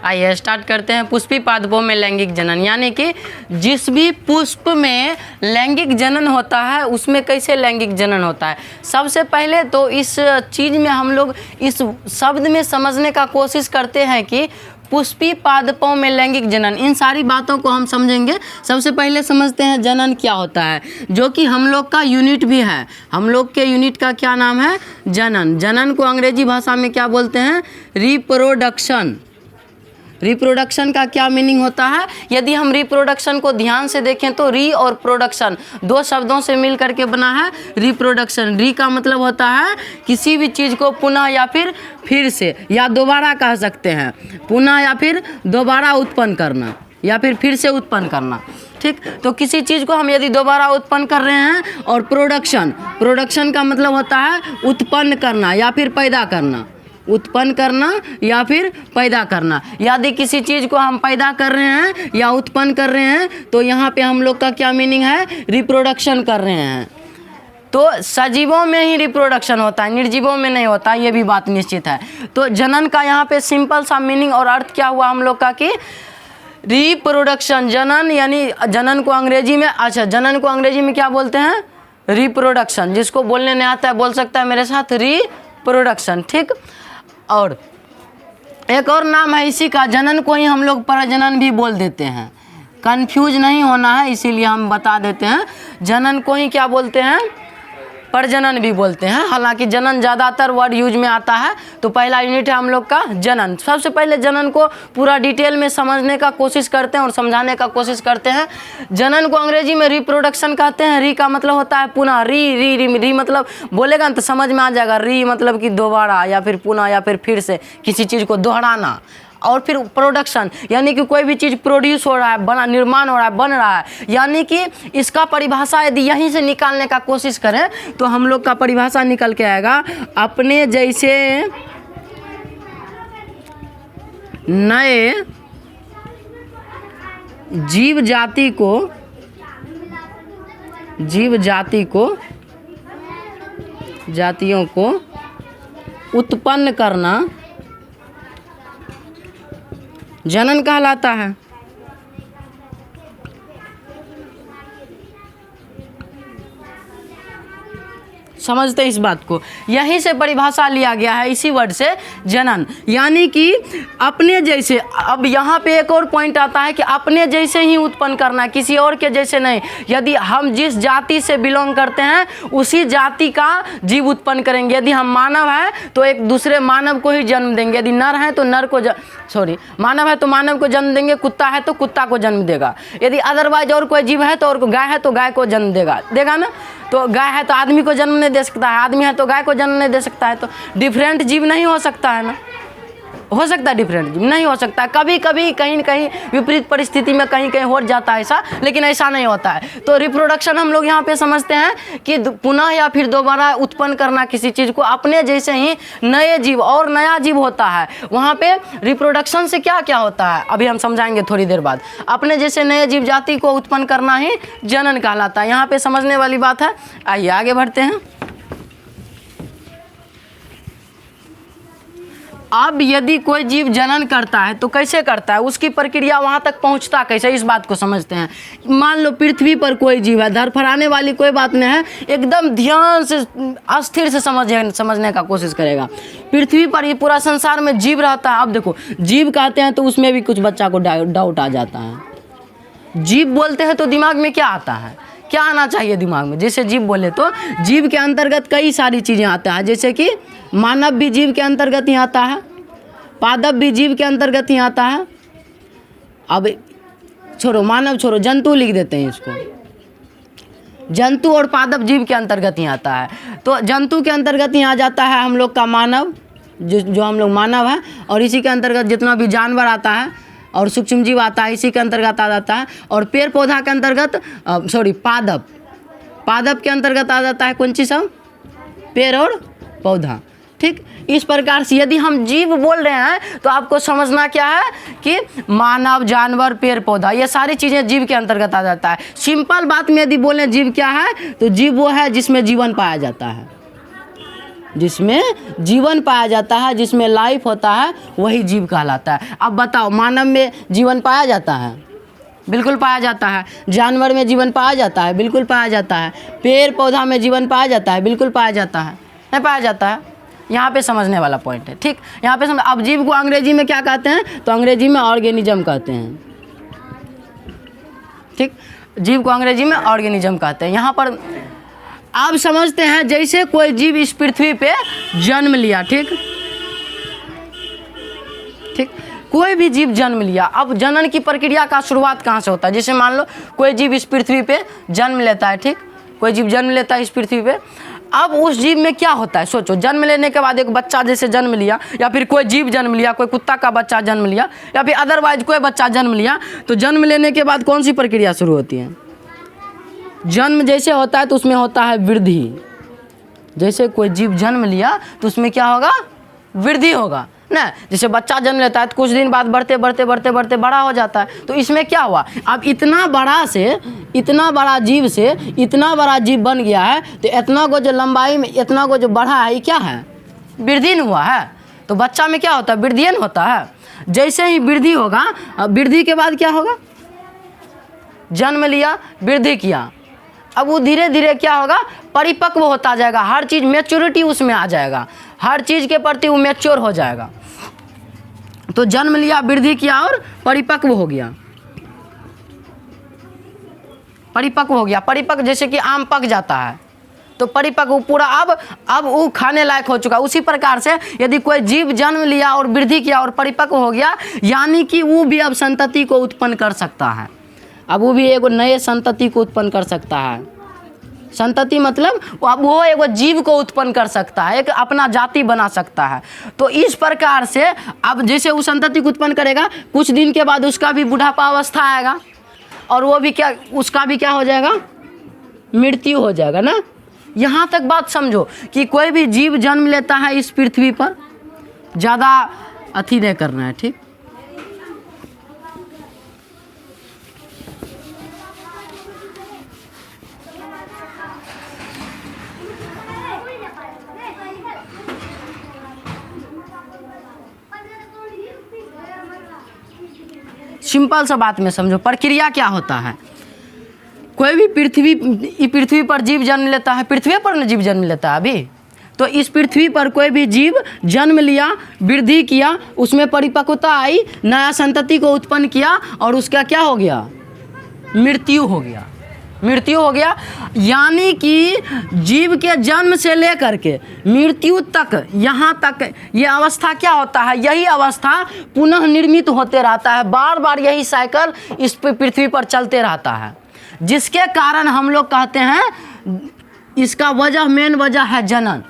आइए स्टार्ट करते हैं। पुष्पी पादपों में लैंगिक जनन, यानी कि जिस भी पुष्प में लैंगिक जनन होता है उसमें कैसे लैंगिक जनन होता है। सबसे पहले तो इस चीज़ में हम लोग इस शब्द में समझने का कोशिश करते हैं कि पुष्पी पादपों में लैंगिक जनन, इन सारी बातों को हम समझेंगे। सबसे पहले समझते हैं जनन क्या होता है, जो कि हम लोग का यूनिट भी है। हम लोग के यूनिट का क्या नाम है? जनन। जनन को अंग्रेजी भाषा में क्या बोलते हैं? रिप्रोडक्शन। रिप्रोडक्शन का क्या मीनिंग होता है? यदि हम रिप्रोडक्शन को ध्यान से देखें तो री और प्रोडक्शन दो शब्दों से मिल करके बना है रिप्रोडक्शन। री का मतलब होता है किसी भी चीज़ को पुनः या फिर से या दोबारा कह सकते हैं, पुनः या फिर दोबारा उत्पन्न करना या फिर से उत्पन्न करना। ठीक, तो किसी चीज़ को हम यदि दोबारा उत्पन्न कर रहे हैं। और प्रोडक्शन का मतलब होता है उत्पन्न करना या फिर पैदा करना, उत्पन्न करना या फिर पैदा करना। यदि किसी चीज़ को हम पैदा कर रहे हैं या उत्पन्न कर रहे हैं तो यहाँ पे हम लोग का क्या मीनिंग है? रिप्रोडक्शन कर रहे हैं। तो सजीवों में ही रिप्रोडक्शन होता है, निर्जीवों में नहीं होता, ये भी बात निश्चित है। तो जनन का यहाँ पे सिंपल सा मीनिंग और अर्थ क्या हुआ हम लोग का कि रिप्रोडक्शन। जनन यानी जनन को अंग्रेजी में, अच्छा जनन को अंग्रेजी में क्या बोलते हैं? रिप्रोडक्शन। जिसको बोलने नहीं आता है बोल सकता है मेरे साथ रिप्रोडक्शन। ठीक, और एक और नाम है इसी का, जनन को ही हम लोग प्रजनन भी बोल देते हैं। कंफ्यूज नहीं होना है इसीलिए हम बता देते हैं, जनन को ही क्या बोलते हैं? प्रजनन भी बोलते हैं। हालांकि जनन ज़्यादातर वर्ड यूज में आता है। तो पहला यूनिट है हम लोग का जनन। सबसे पहले जनन को पूरा डिटेल में समझने का कोशिश करते हैं और समझाने का कोशिश करते हैं। जनन को अंग्रेजी में रिप्रोडक्शन कहते हैं। री का मतलब होता है पुनः, री मतलब बोलेगा ना तो समझ में आ जाएगा। री मतलब कि दोबारा या फिर पुनः या फिर से किसी चीज़ को दोहराना। और फिर प्रोडक्शन यानी कि कोई भी चीज़ प्रोड्यूस हो रहा है, बना निर्माण हो रहा है, बन रहा है। यानी कि इसका परिभाषा यदि यहीं से निकालने का कोशिश करें तो हम लोग का परिभाषा निकल के आएगा, अपने जैसे नए जीव जातियों को उत्पन्न करना जनन कहलाता है। समझते हैं इस बात को? यहीं से परिभाषा लिया गया है इसी वर्ड से, जनन। यानी कि अपने जैसे। अब यहाँ पे एक और पॉइंट आता है कि अपने जैसे ही उत्पन्न करना, किसी और के जैसे नहीं। यदि हम जिस जाति से बिलोंग करते हैं उसी जाति का जीव उत्पन्न करेंगे। यदि हम मानव हैं तो एक दूसरे मानव को ही जन्म देंगे। यदि नर है तो नर को मानव है तो मानव को जन्म देंगे, कुत्ता है तो कुत्ता को जन्म देगा। यदि अदरवाइज और कोई जीव है तो और गाय है तो गाय को जन्म देगा ना। तो गाय है तो आदमी को जन्म नहीं दे सकता है, आदमी है तो गाय को जन्म नहीं दे सकता है। तो डिफरेंट जीव नहीं हो सकता है ना? हो सकता है डिफरेंट जीव? नहीं हो सकता। कभी कभी कहीं न कहीं विपरीत परिस्थिति में कहीं कहीं हो जाता है ऐसा, लेकिन ऐसा नहीं होता है। तो रिप्रोडक्शन हम लोग यहाँ पे समझते हैं कि पुनः या फिर दोबारा उत्पन्न करना किसी चीज़ को। अपने जैसे ही नए जीव और नया जीव होता है, वहाँ पे रिप्रोडक्शन से क्या क्या होता है अभी हम समझाएंगे थोड़ी देर बाद। अपने जैसे नए जीव जाति को उत्पन्न करना ही जनन कहलाता है। यहाँ पे समझने वाली बात है। आइए आगे बढ़ते हैं। अब यदि कोई जीव जनन करता है तो कैसे करता है, उसकी प्रक्रिया वहाँ तक पहुँचता कैसे, इस बात को समझते हैं। मान लो पृथ्वी पर कोई जीव है, धड़फड़ाने वाली कोई बात नहीं है, एकदम ध्यान से अस्थिर से समझने का कोशिश करेगा। पृथ्वी पर ये पूरा संसार में जीव रहता है। अब देखो, जीव कहते हैं तो उसमें भी कुछ बच्चा को डाउट आ जाता है। जीव बोलते हैं तो दिमाग में क्या आता है, क्या आना चाहिए दिमाग में? जैसे जीव बोले तो जीव के अंतर्गत कई सारी चीज़ें आता है, जैसे कि मानव भी जीव के अंतर्गत ही आता है, पादप भी जीव के अंतर्गत ही आता है। अब छोड़ो मानव, छोड़ो जंतु लिख देते हैं इसको। जंतु और पादप जीव के अंतर्गत ही आता है। तो जंतु के अंतर्गत ही आ जाता है हम लोग का मानव, जो हम लोग मानव है। और इसी के अंतर्गत जितना भी जानवर आता है और सूक्ष्म जीव आता है इसी के अंतर्गत आ जाता है। और पेड़ पौधा के अंतर्गत पादप के अंतर्गत आ जाता है कौन चीज़ सब? पेड़ और पौधा। ठीक, इस प्रकार से यदि हम जीव बोल रहे हैं तो आपको समझना क्या है कि मानव, जानवर, पेड़ पौधा, ये सारी चीज़ें जीव के अंतर्गत आ जाता है। सिंपल बात में यदि बोलें जीव क्या है तो जीव वो है जिसमें जीवन पाया जाता है। जिसमें जीवन पाया जाता है, जिसमें लाइफ होता है, वही जीव कहलाता है। अब बताओ, मानव में जीवन पाया जाता है? बिल्कुल पाया जाता है। जानवर में जीवन पाया जाता है? बिल्कुल पाया जाता है। पेड़ पौधा में जीवन पाया जाता है? बिल्कुल पाया जाता है। नहीं पाया जाता है? यहाँ पे समझने वाला पॉइंट है, ठीक। यहाँ पे समझ। अब जीव को अंग्रेजी में क्या कहते हैं? तो अंग्रेजी में ऑर्गेनिज्म कहते हैं, ठीक। जीव को अंग्रेजी में ऑर्गेनिज्म कहते हैं। यहाँ पर आप समझते हैं, जैसे कोई जीव इस पृथ्वी पे जन्म लिया, ठीक, कोई भी जीव जन्म लिया। अब जनन की प्रक्रिया का शुरुआत कहाँ से होता है? जैसे मान लो कोई जीव इस पृथ्वी पे जन्म लेता है, ठीक, कोई जीव जन्म लेता है इस पृथ्वी पे। अब उस जीव में क्या होता है? सोचो, जन्म लेने के बाद एक बच्चा जैसे जन्म लिया, या फिर कोई जीव जन्म लिया, कोई कुत्ता का बच्चा जन्म लिया, या फिर अदरवाइज कोई बच्चा जन्म लिया, तो जन्म लेने के बाद कौन सी प्रक्रिया शुरू होती है? जन्म जैसे होता है तो उसमें होता है वृद्धि। जैसे कोई जीव जन्म लिया तो उसमें क्या होगा? वृद्धि होगा ना। जैसे बच्चा जन्म लेता है तो कुछ दिन बाद बढ़ते बढ़ते बढ़ते बढ़ते बड़ा हो जाता है। तो इसमें क्या हुआ? अब इतना बड़ा से इतना बड़ा जीव से इतना बड़ा जीव बन गया है, तो इतना को जो लंबाई में इतना को जो बढ़ा है, ये क्या है? वृद्धि हुआ है। तो बच्चा में क्या होता है? वृद्धियन होता है। जैसे ही वृद्धि होगा, वृद्धि के बाद क्या होगा? जन्म लिया, वृद्धि किया, अब वो धीरे धीरे क्या होगा? परिपक्व होता जाएगा। हर चीज़ मैच्योरिटी उसमें आ जाएगा, हर चीज़ के प्रति वो मैच्योर हो जाएगा। तो जन्म लिया, वृद्धि किया और परिपक्व हो गया। परिपक्व हो गया। परिपक्व जैसे कि आम पक जाता है तो परिपक्व पूरा अब वो खाने लायक हो चुका। उसी प्रकार से यदि कोई जीव जन्म लिया और वृद्धि किया और परिपक्व हो गया, यानी कि वो भी अब संतति को उत्पन्न कर सकता है। अब वो भी एक नए संतति को उत्पन्न कर सकता है। संतति मतलब अब वो एक जीव को उत्पन्न कर सकता है, एक अपना जाति बना सकता है। तो इस प्रकार से अब जैसे वो संतति को उत्पन्न करेगा, कुछ दिन के बाद उसका भी बुढ़ापा अवस्था आएगा, और वो भी क्या, उसका भी क्या हो जाएगा? मृत्यु हो जाएगा ना। यहाँ तक बात समझो कि कोई भी जीव जन्म लेता है इस पृथ्वी पर, ज़्यादा अथी नहीं करना है, ठीक। सिंपल सा बात में समझो, प्रक्रिया क्या होता है। कोई भी पृथ्वी पर जीव जन्म लेता है, पृथ्वी पर न जीव जन्म लेता है अभी, तो इस पृथ्वी पर कोई भी जीव जन्म लिया, वृद्धि किया, उसमें परिपक्वता आई, नया संतति को उत्पन्न किया, और उसका क्या हो गया? मृत्यु हो गया। मृत्यु हो गया, यानी कि जीव के जन्म से लेकर के मृत्यु तक, यहाँ तक ये अवस्था क्या होता है? यही अवस्था पुनः निर्मित होते रहता है। बार बार यही साइकिल इस पृथ्वी पर चलते रहता है, जिसके कारण हम लोग कहते हैं इसका वजह, मेन वजह है जनन।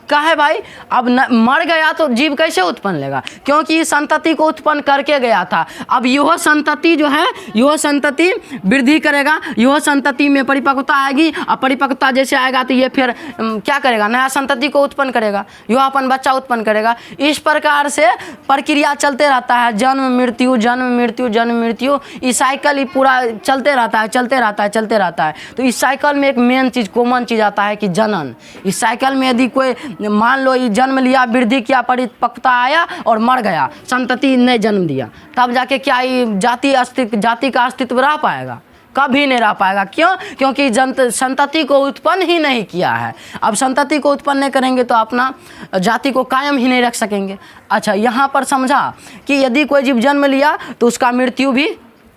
कहे भाई, अब मर गया तो जीव कैसे उत्पन्न लेगा? क्योंकि संतति को उत्पन्न करके गया था। अब यह संतति जो है, यह संतति वृद्धि करेगा, यह संतति में परिपक्वता आएगी, और परिपक्वता जैसे आएगा तो ये फिर क्या करेगा? नया संतति को उत्पन्न करेगा, यह अपन बच्चा उत्पन्न करेगा। इस प्रकार से प्रक्रिया चलते रहता है, जन्म मृत्यु, जन्म मृत्यु, जन्म मृत्यु। इस साइकिल ही पूरा चलते रहता है, चलते रहता है, चलते रहता है। तो इस साइकिल में एक मेन चीज़, कॉमन चीज़ आता है कि जनन। इस साइकिल में यदि कोई मान लो ये जन्म लिया, वृद्धि किया, परिपक्वता आया और मर गया, संतति ने जन्म दिया, तब जाके क्या ये जाति का अस्तित्व रह पाएगा? कभी नहीं रह पाएगा। क्यों? क्योंकि संतति को उत्पन्न ही नहीं किया है। अब संतति को उत्पन्न नहीं करेंगे तो अपना जाति को कायम ही नहीं रख सकेंगे। अच्छा, यहाँ पर समझा कि यदि कोई जीव जन्म लिया तो उसका मृत्यु भी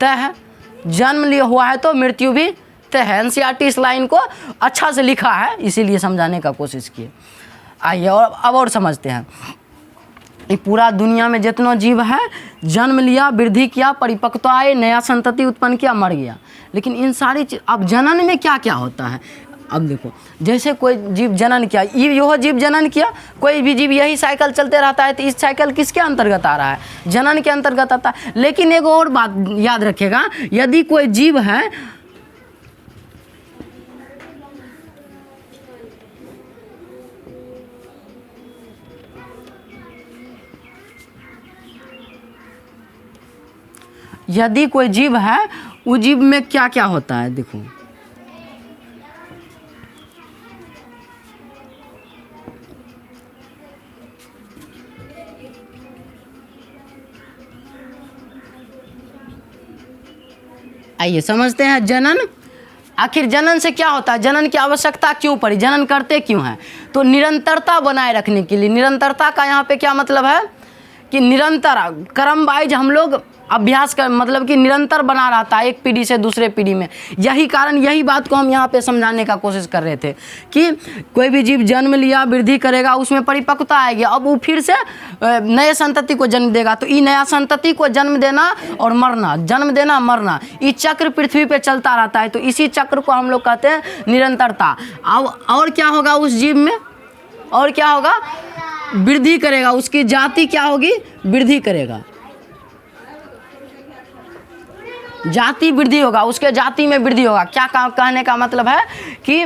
तय है। जन्म लिया हुआ है तो मृत्यु भी तय है। NCERT इस लाइन को अच्छा से लिखा है, इसीलिए समझाने का कोशिश किए। आइए और समझते हैं। ये पूरा दुनिया में जितना जीव है, जन्म लिया, वृद्धि किया, परिपक्वता आए, नया संतति उत्पन्न किया, मर गया। लेकिन इन सारी चीज, अब जनन में क्या क्या होता है? अब देखो, जैसे कोई जीव जनन किया, यह जीव जनन किया, कोई भी जीव यही साइकिल चलते रहता है, तो इस साइकिल किसके अंतर्गत आ रहा है? जनन के अंतर्गत आता है। लेकिन एक और बात याद रखेगा, यदि कोई जीव है, यदि कोई जीव है, उस जीव में क्या क्या होता है? देखो, आइए समझते हैं जनन। आखिर जनन से क्या होता है, जनन की आवश्यकता क्यों पड़ी, जनन करते क्यों हैं? तो निरंतरता बनाए रखने के लिए। निरंतरता का यहाँ पे क्या मतलब है कि निरंतर क्रम वाइज हम लोग अभ्यास कर, मतलब कि निरंतर बना रहता है एक पीढ़ी से दूसरे पीढ़ी में। यही कारण, यही बात को हम यहाँ पे समझाने का कोशिश कर रहे थे कि कोई भी जीव जन्म लिया, वृद्धि करेगा, उसमें परिपक्वता आएगी, अब वो फिर से नए संतति को जन्म देगा। तो ये नया संतति को जन्म देना और मरना, जन्म देना मरना, ये चक्र पृथ्वी पे चलता रहता है। तो इसी चक्र को हम लोग कहते हैं निरंतरता। अब और क्या होगा उस जीव में, और क्या होगा, वृद्धि करेगा, उसकी जाति क्या होगी, वृद्धि करेगा, जाति वृद्धि होगा, उसके जाति में वृद्धि होगा। क्या कहने का मतलब है कि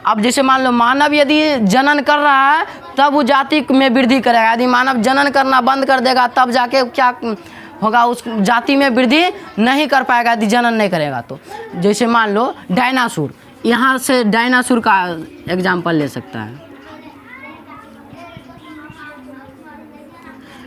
अब जैसे मान लो मानव यदि जनन कर रहा है तब वो जाति में वृद्धि करेगा, यदि मानव जनन करना बंद कर देगा तब जाके क्या होगा, उस जाति में वृद्धि नहीं कर पाएगा यदि जनन नहीं करेगा। तो जैसे मान लो डायनासोर, यहाँ से डायनासोर का एग्जाम्पल ले सकता है।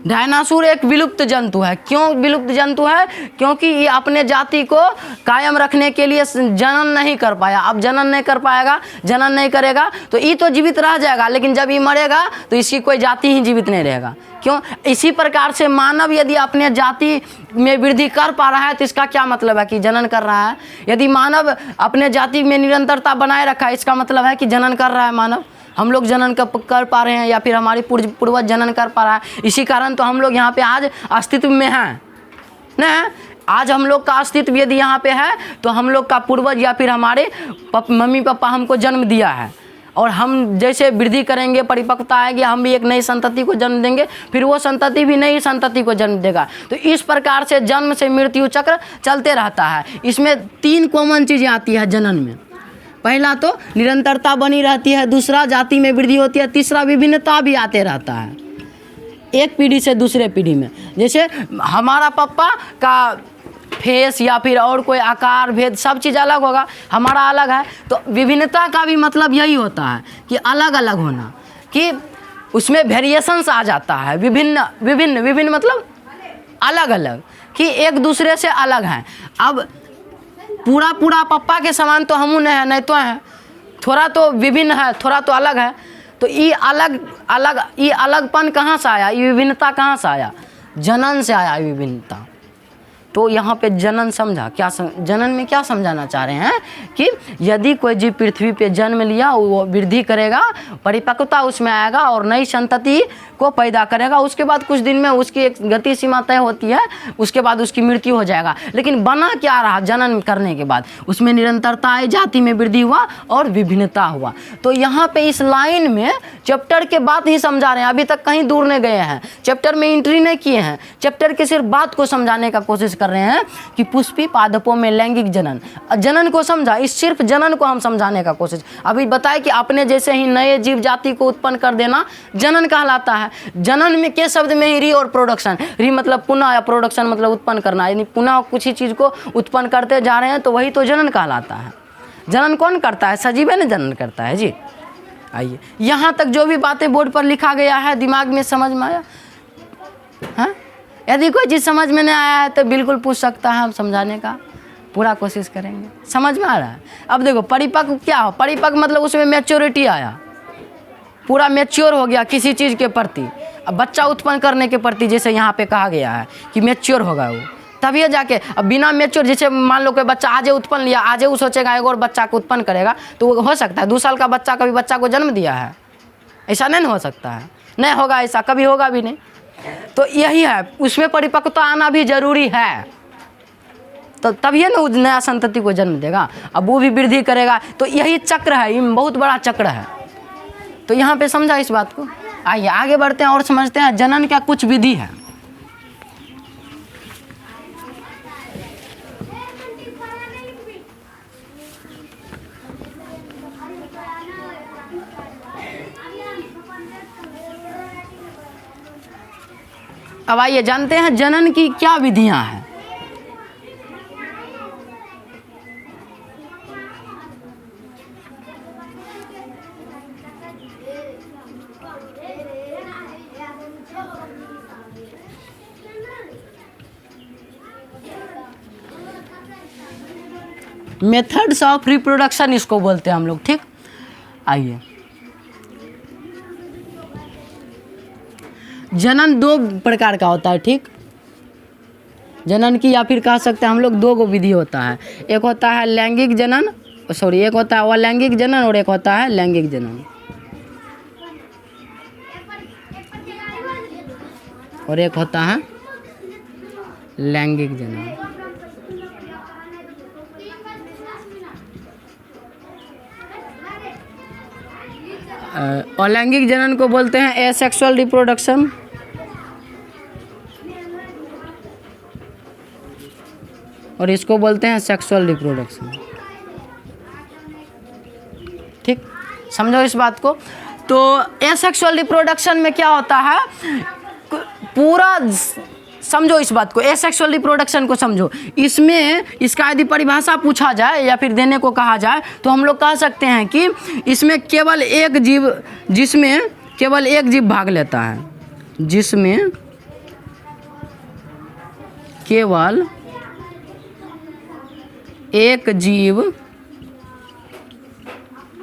डायनासोर एक विलुप्त जंतु है। क्यों विलुप्त जंतु है? क्योंकि ये अपने जाति को कायम रखने के लिए जनन नहीं कर पाया। अब जनन नहीं कर पाएगा, जनन नहीं करेगा तो ये तो जीवित रह जाएगा, लेकिन जब ये मरेगा तो इसकी कोई जाति ही जीवित नहीं रहेगा। क्यों? इसी प्रकार से मानव यदि अपने जाति में वृद्धि कर पा रहा है तो इसका क्या मतलब है कि जनन कर रहा है। यदि मानव अपने जाति में निरंतरता बनाए रखा है, इसका मतलब है कि जनन कर रहा है मानव। हम लोग जनन कर पा रहे हैं या फिर हमारे पूर्वज जनन कर पा रहा है, इसी कारण तो हम लोग यहाँ पे आज अस्तित्व में हैं ना। आज हम लोग का अस्तित्व यदि यहाँ पे है तो हम लोग का पूर्वज या फिर हमारे मम्मी पापा हमको जन्म दिया है, और हम जैसे वृद्धि करेंगे, परिपक्वता आएगी, हम भी एक नई संतति को जन्म देंगे, फिर वो संतति भी नई संतति को जन्म देगा। तो इस प्रकार से जन्म से मृत्यु चक्र चलते रहता है। इसमें 3 कॉमन चीज़ें आती है जनन में। पहला तो निरंतरता बनी रहती है, दूसरा जाति में वृद्धि होती है, तीसरा विभिन्नता भी आते रहता है एक पीढ़ी से दूसरे पीढ़ी में। जैसे हमारा पापा का फेस या फिर और कोई आकार भेद सब चीज़ अलग होगा, हमारा अलग है। तो विभिन्नता का भी मतलब यही होता है कि अलग अलग होना, कि उसमें वेरिएशंस आ जाता है। विभिन्न विभिन्न विभिन्न मतलब अलग अलग, कि एक दूसरे से अलग हैं। अब पूरा पूरा पप्पा के समान तो हम नहीं है, नहीं तो है, थोड़ा तो विभिन्न है, थोड़ा तो अलग है। तो ये अलग अलग, ये अलगपन कहाँ से आया, ये विभिन्नता कहाँ से आया? जनन से आया विभिन्नता। तो यहाँ पे जनन समझा, क्या जनन में क्या समझाना चाह रहे हैं कि यदि कोई जीव पृथ्वी पे जन्म लिया, वो वृद्धि करेगा, परिपक्वता उसमें आएगा और नई संतति को पैदा करेगा। उसके बाद कुछ दिन में उसकी एक गति सीमा तय होती है, उसके बाद उसकी मृत्यु हो जाएगा। लेकिन बना क्या रहा जनन करने के बाद? उसमें निरंतरता आई, जाति में वृद्धि हुआ और विभिन्नता हुआ। तो यहाँ पे इस लाइन में चैप्टर के बात ही समझा रहे हैं, अभी तक कहीं दूर नहीं गए हैं, चैप्टर में एंट्री नहीं किए हैं, चैप्टर के सिर्फ बात को समझाने का कोशिश कर रहे हैं कि पुष्पी पादपों में लैंगिक जनन। जनन को समझा, इस सिर्फ जनन को हम समझाने का कोशिश। अभी बताए कि अपने जैसे ही नए जीव जाति को उत्पन्न कर देना जनन कहलाता है। जनन में के शब्द में ही री और प्रोडक्शन, री मतलब पुनः या प्रोडक्शन मतलब उत्पन्न करना, यानी पुनः कुछ ही चीज को उत्पन्न करते जा रहे हैं, तो वही तो जनन कहलाता है। जनन कौन करता है? सजीव है ना जनन करता है जी। आइए, यहाँ तक जो भी बातें बोर्ड पर लिखा गया है दिमाग में समझ में आया? हाँ, यदि कोई चीज़ समझ में नहीं आया है तो बिल्कुल पूछ सकता है, हम समझाने का पूरा कोशिश करेंगे। समझ में आ रहा है? अब देखो परिपक्व क्या हो, परिपक्व मतलब उसमें मैच्योरिटी आया, पूरा मैच्योर हो गया किसी चीज़ के प्रति। अब बच्चा उत्पन्न करने के प्रति जैसे यहाँ पे कहा गया है कि मैच्योर होगा वो, तभी जाके। अब बिना मैच्योर, जैसे मान लो कोई बच्चा आज उत्पन्न लिया, आज वो सोचेगा एक और बच्चा को उत्पन्न करेगा, तो वो हो सकता है 2 साल का बच्चा कभी बच्चा को जन्म दिया है? ऐसा नहीं हो सकता है, नहीं होगा, ऐसा कभी होगा भी नहीं। तो यही है, उसमें परिपक्वता आना भी जरूरी है, तो तभी ना वो नया संतति को जन्म देगा। अब वो भी वृद्धि करेगा, तो यही चक्र है, ये बहुत बड़ा चक्र है। तो यहाँ पे समझा इस बात को। आइए आगे बढ़ते हैं और समझते हैं जनन का कुछ विधि है। अब आइए जानते हैं जनन की क्या विधियां हैं। मेथड्स ऑफ रिप्रोडक्शन इसको बोलते हैं हम लोग, ठीक। आइए, जनन दो प्रकार का होता है, ठीक। जनन की या फिर कह सकते हैं हम लोग दो विधि होता है। एक होता है लैंगिक जनन, सॉरी, एक होता है अलैंगिक जनन और एक होता है लैंगिक जनन, और एक होता है लैंगिक जनन। अलैंगिक जनन को बोलते हैं एसेक्सुअल रिप्रोडक्शन, और इसको बोलते हैं सेक्सुअल रिप्रोडक्शन, ठीक। समझो इस बात को। तो एसेक्सुअल रिप्रोडक्शन में क्या होता है, पूरा समझो इस बात को, एसेक्सुअल रिप्रोडक्शन को समझो। इसमें इसका यदि परिभाषा पूछा जाए या फिर देने को कहा जाए तो हम लोग कह सकते हैं कि इसमें केवल एक जीव, जिसमें केवल एक जीव भाग लेता है, जिसमें केवल एक जीव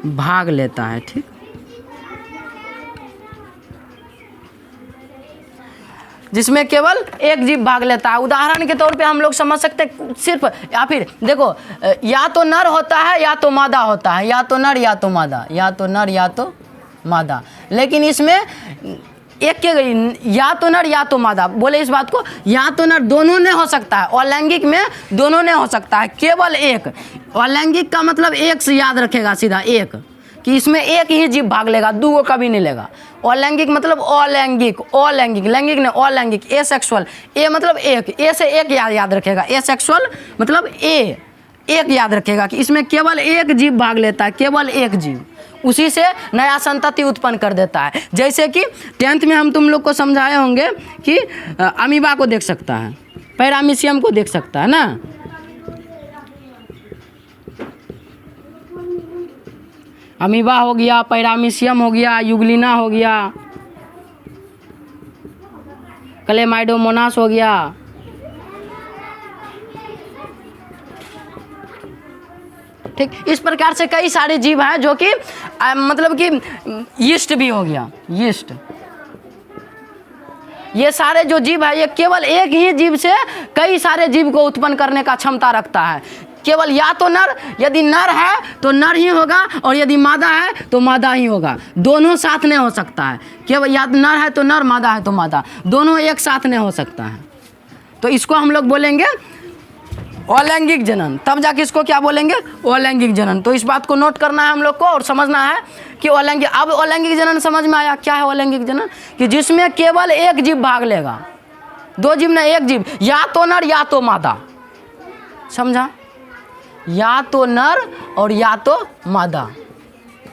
भाग लेता है, ठीक। जिसमें केवल एक जीव भाग लेता है। उदाहरण के तौर पे हम लोग समझ सकते हैं सिर्फ, या फिर देखो, या तो नर होता है या तो मादा होता है, या तो नर या तो मादा, या तो नर या तो मादा। लेकिन इसमें एक के या तो नर या तो मादा बोले इस बात को, या तो नर दोनों ने हो सकता है, अलैंगिक में दोनों ने हो सकता है, केवल एक। अलैंगिक का मतलब एक से याद रखेगा सीधा, एक, कि इसमें एक ही जीव भाग लेगा, दो को कभी नहीं लेगा। अलैंगिक मतलब अलैंगिक, अलैंगिक, लैंगिक ने अलैंगिक, एसेक्सुअल, ए मतलब एक, ए से एक याद रखेगा, एसेक्सुअल मतलब ए, एक याद रखेगा कि इसमें केवल एक जीव भाग लेता है, केवल एक जीव, उसी से नया संतति उत्पन्न कर देता है। जैसे कि 10th में हम तुम लोग को समझाए होंगे कि अमीबा को देख सकता है, पैरामीशियम को देख सकता है ना, अमीबा हो गया, पैरामीशियम हो गया, युगलिना हो गया, क्लेमाइडोमोनास हो गया, ठीक। इस प्रकार से कई सारे जीव हैं जो कि मतलब कि यीस्ट भी हो गया, यीस्ट, ये सारे जो जीव है ये केवल एक ही जीव से कई सारे जीव को उत्पन्न करने का क्षमता रखता है। केवल या तो नर, यदि नर है तो नर ही होगा, और यदि मादा है तो मादा ही होगा, दोनों साथ नहीं हो सकता है। केवल या नर है तो नर, मादा है तो मादा, दोनों एक साथ नहीं हो सकता है। तो इसको हम लोग बोलेंगे अलैंगिक जनन, तब जाके इसको क्या बोलेंगे, अलैंगिक जनन। तो इस बात को नोट करना है हम लोग को और समझना है कि अलैंगिक, अब अलैंगिक जनन समझ में आया क्या है अलैंगिक जनन, कि जिसमें केवल एक जीव भाग लेगा, दो जीव नहीं, एक जीव, या तो नर या तो मादा, समझा, या तो नर और या तो मादा,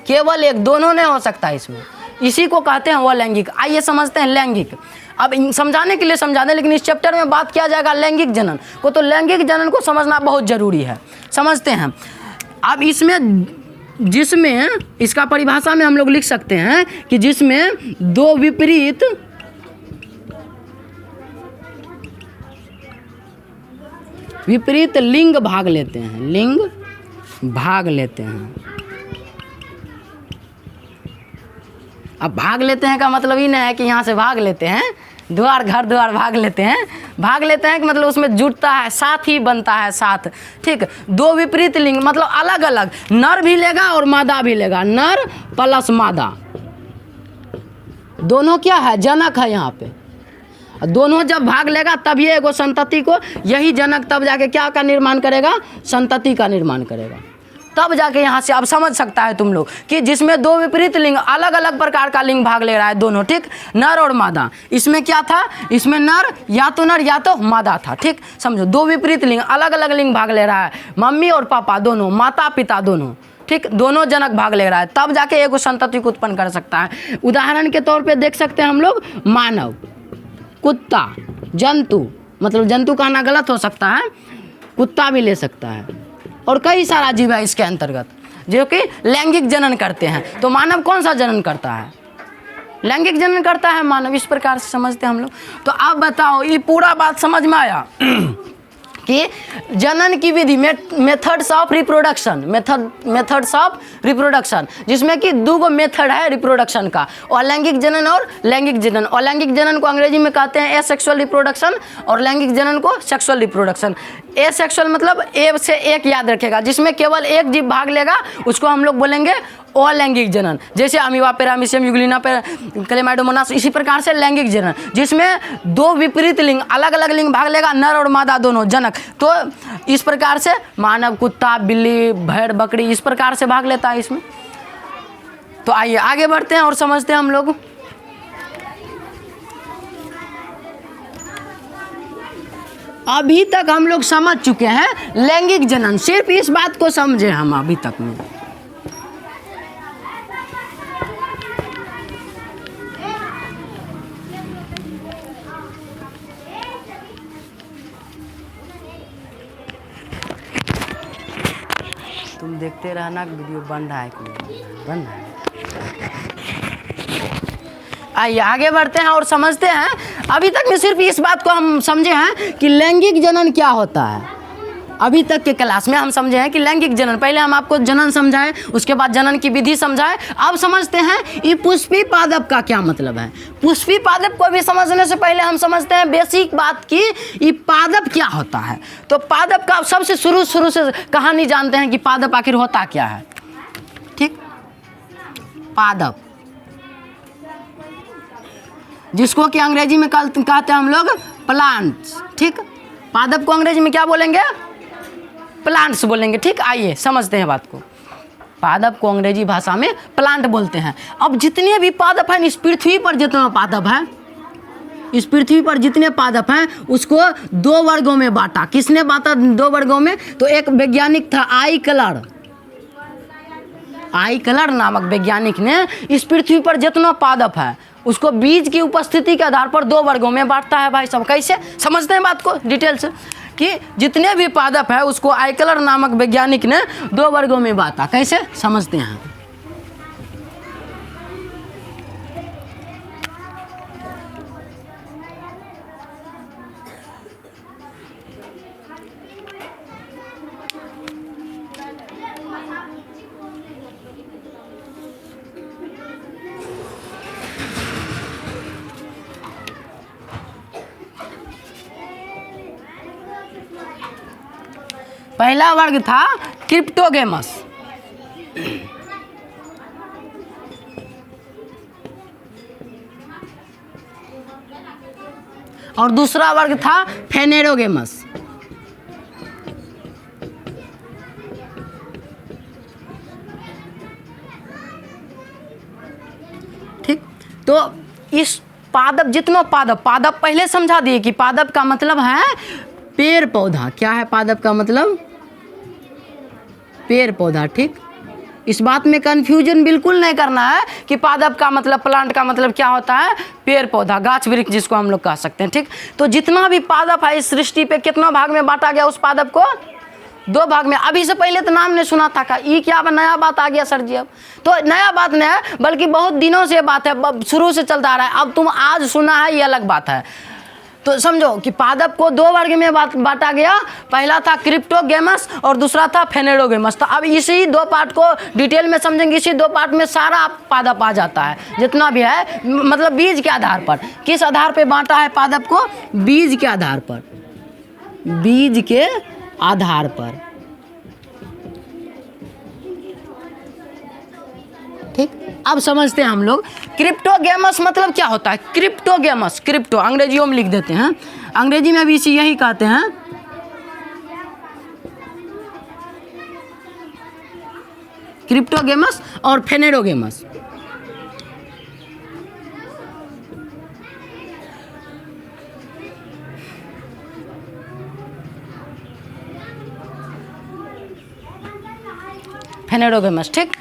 केवल एक, दोनों नहीं हो सकता इसमें, इसी को कहते हैं अलैंगिक। आइए समझते हैं लैंगिक। अब समझाने के लिए समझा दें, लेकिन इस चैप्टर में बात किया जाएगा लैंगिक जनन को, तो लैंगिक जनन को समझना बहुत जरूरी है। समझते हैं। अब इसमें, जिसमें इसका परिभाषा में हम लोग लिख सकते हैं कि जिसमें दो विपरीत लिंग भाग लेते हैं, लिंग भाग लेते हैं। अब भाग लेते हैं का मतलब ही नहीं है कि यहाँ से भाग लेते हैं, द्वार घर द्वार भाग लेते हैं, भाग लेते हैं कि मतलब उसमें जुड़ता है, साथ ही बनता है, साथ, ठीक। दो विपरीत लिंग मतलब अलग अलग, नर भी लेगा और मादा भी लेगा, नर प्लस मादा, दोनों क्या है, जनक है यहाँ पे। दोनों जब भाग लेगा तभी एगो संतति को, यही जनक तब जाके क्या का निर्माण करेगा, संतति का निर्माण करेगा। तब जाके यहाँ से अब समझ सकता है तुम लोग कि जिसमें दो विपरीत लिंग, अलग अलग प्रकार का लिंग भाग ले रहा है दोनों, ठीक, नर और मादा। इसमें क्या था, इसमें नर या तो मादा था, ठीक। समझो, दो विपरीत लिंग, अलग अलग लिंग भाग ले रहा है, मम्मी और पापा दोनों, माता पिता दोनों, ठीक, दोनों जनक भाग ले रहा है, तब जाके एगो संतति को उत्पन्न कर सकता है। उदाहरण के तौर पर देख सकते हैं हम लोग मानव, कुत्ता, जंतु, मतलब जंतु कहना गलत हो सकता है, कुत्ता भी ले सकता है, और कई सारा जीव है इसके अंतर्गत जो कि लैंगिक जनन करते हैं। तो मानव कौन सा जनन करता है, लैंगिक जनन करता है मानव। इस प्रकार से समझते हैं हम लोग। तो आप बताओ, ये पूरा बात समझ में आया? कि जनन की विधि मेथड्स ऑफ रिप्रोडक्शन, जिसमें कि दो गो मेथड है रिप्रोडक्शन का, अलैंगिक जनन और लैंगिक जनन। अलैंगिक जनन को अंग्रेजी में कहते हैं एसेक्सुअल रिप्रोडक्शन और लैंगिक जनन को सेक्सुअल रिप्रोडक्शन। एसेक्सुअल मतलब ए से एक याद रखेगा, जिसमें केवल एक जीव भाग लेगा, उसको हम लोग बोलेंगे अलैंगिक जनन। जैसे अमीबा, पैरामीशियम, यूग्लिना, क्लेमाइडोमोनास, इसी प्रकार से लैंगिक जनन, जिसमें दो विपरीत लिंग, अलग अलग लिंग भाग लेगा, नर और मादा दोनों जनक। तो इस प्रकार से मानव, कुत्ता, बिल्ली, भेड़, बकरी इस प्रकार से भाग लेता है इसमें। तो आइए आगे बढ़ते हैं और समझते हैं हम लोग। अभी तक हम लोग समझ चुके हैं लैंगिक जनन, सिर्फ इस बात को समझे हम अभी तक में। तुम देखते रहना, वीडियो बन रहा है कि नहीं बन रहा है। आइए आगे बढ़ते हैं और समझते हैं। अभी तक में सिर्फ इस बात को हम समझे हैं कि लैंगिक जनन क्या होता है। अभी तक के क्लास में हम समझे हैं कि लैंगिक जनन, पहले हम आपको जनन समझाएं, उसके बाद जनन की विधि समझाएं। अब समझते हैं ये पुष्पी पादप का क्या मतलब है। पुष्पी पादप को भी समझने से पहले हम समझते हैं बेसिक बात की ये पादप क्या होता है। तो पादप का सबसे शुरू से कहानी जानते हैं कि पादप आखिर होता क्या है। ठीक, पादप जिसको कि अंग्रेजी में कहते हैं हम लोग प्लांट्स। ठीक, पादप को अंग्रेजी में क्या बोलेंगे, प्लांट्स बोलेंगे। ठीक, आइए समझते हैं बात को। पादप को अंग्रेजी भाषा में प्लांट बोलते हैं। अब जितने भी पादप हैं इस पृथ्वी पर, जितना पादप है इस पृथ्वी पर, जितने पादप हैं उसको दो वर्गों में बांटा। किसने बांटा दो वर्गों में? तो एक वैज्ञानिक था आई क्लर नामक वैज्ञानिक ने इस पृथ्वी पर जितना पादप है उसको बीज की उपस्थिति के आधार पर दो वर्गों में बांटता है। भाई सब कैसे समझते हैं बात को डिटेल से, कि जितने भी पादप है उसको आई क्लर नामक वैज्ञानिक ने दो वर्गों में बांटा। कैसे समझते हैं? पहला वर्ग था क्रिप्टोगेमस, और दूसरा वर्ग था फेनेरोगेमस। ठीक, तो इस पादप, जितना पादप पहले समझा दिए कि पादप का मतलब है पेड़ पौधा। क्या है पादप का मतलब? पेड़ पौधा। ठीक, इस बात में कंफ्यूजन बिल्कुल नहीं करना है कि पादप का मतलब, प्लांट का मतलब क्या होता है? पेड़ पौधा, गाछ वृक्ष जिसको हम लोग कह सकते हैं। ठीक, तो जितना भी पादप है इस सृष्टि पे कितना भाग में बांटा गया? उस पादप को दो भाग में। अभी से पहले तो नाम ने सुना था का, ये क्या नया बात आ गया सर जी? अब तो नया बात नहीं है, बल्कि बहुत दिनों से बात है, शुरू से चलता आ रहा है। अब तुम आज सुना है ये अलग बात है। तो समझो कि पादप को दो वर्ग में बांटा गया। पहला था क्रिप्टोगेमस और दूसरा था फेनेरोगेमस। तो अब इसी दो पार्ट को डिटेल में समझेंगे। इसी दो पार्ट में सारा पादप आ जाता है जितना भी है, मतलब बीज के आधार पर। किस आधार पर बांटा है पादप को? बीज के आधार पर, बीज के आधार पर। ठीक, अब समझते हैं हम लोग क्रिप्टोगेमस मतलब क्या होता है। क्रिप्टोगेमस, क्रिप्टो अंग्रेजियों में लिख देते हैं, अंग्रेजी में भी इसी यही कहते हैं। क्रिप्टोगेमस और फेनेरोगेमस। फेनेरोगेमस। ठीक,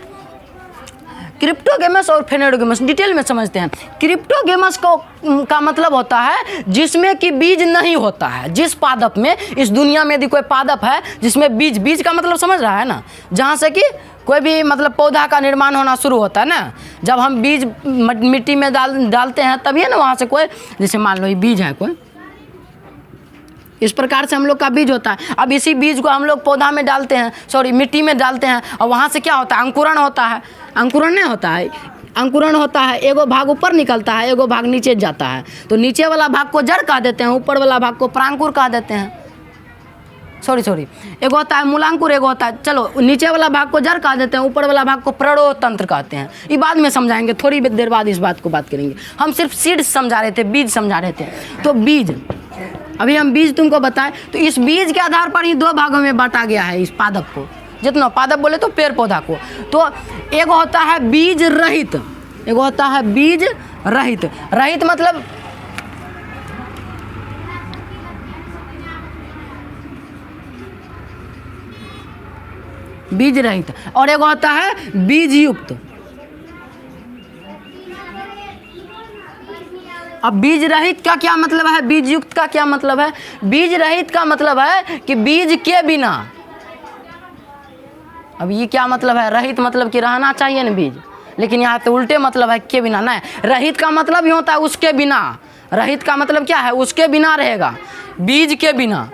क्रिप्टोगेमस और फेनेरोगेमस डिटेल में समझते हैं। क्रिप्टोगेमस का मतलब होता है जिसमें कि बीज नहीं होता है। जिस पादप में, इस दुनिया में यदि कोई पादप है जिसमें बीज का मतलब समझ रहा है ना, जहाँ से कि कोई भी मतलब पौधा का निर्माण होना शुरू होता है ना। जब हम बीज मिट्टी में डालते हैं तभी है ना, वहाँ से कोई, जैसे मान लो ये बीज है कोई, इस प्रकार से हम लोग का बीज होता है। अब इसी बीज को हम लोग पौधा में डालते हैं, सॉरी मिट्टी में डालते हैं, और वहाँ से क्या होता है, अंकुरण होता है। अंकुरण नहीं होता है, अंकुरण होता है, एगो भाग ऊपर निकलता है, एगो भाग नीचे जाता है। तो नीचे वाला भाग को जड़ कह देते हैं, ऊपर वाला भाग को प्रांकुर कह देते हैं। सॉरी एगो होता है मूलांकुर, एगो होता है, चलो नीचे वाला भाग को जड़ कह देते हैं, ऊपर वाला भाग को प्रणोतंत्र कहते हैं। ये बाद में समझाएंगे, थोड़ी देर बाद इस बात को बात करेंगे। हम सिर्फ सीड्स समझा रहे थे, बीज समझा रहे थे। तो बीज, अभी हम बीज तुमको बताएं, तो इस बीज के आधार पर ही दो भागों में बांटा गया है इस पादप को। जितना पादप बोले तो पेड़ पौधा को। तो एगो होता है बीज रहित, एगो होता है बीज रहित। रहित मतलब बीज रहित, और एगो होता है बीज युक्त। अब बीज रहित का क्या मतलब है, बीज युक्त का क्या मतलब है? बीज रहित का मतलब है कि बीज के बिना। अब ये क्या मतलब है? रहित मतलब कि रहना चाहिए ना बीज, लेकिन यहाँ तो उल्टे मतलब है के बिना। नहीं, रहित का मतलब ही होता है उसके बिना। रहित का मतलब क्या है? उसके बिना रहेगा, बीज के बिना।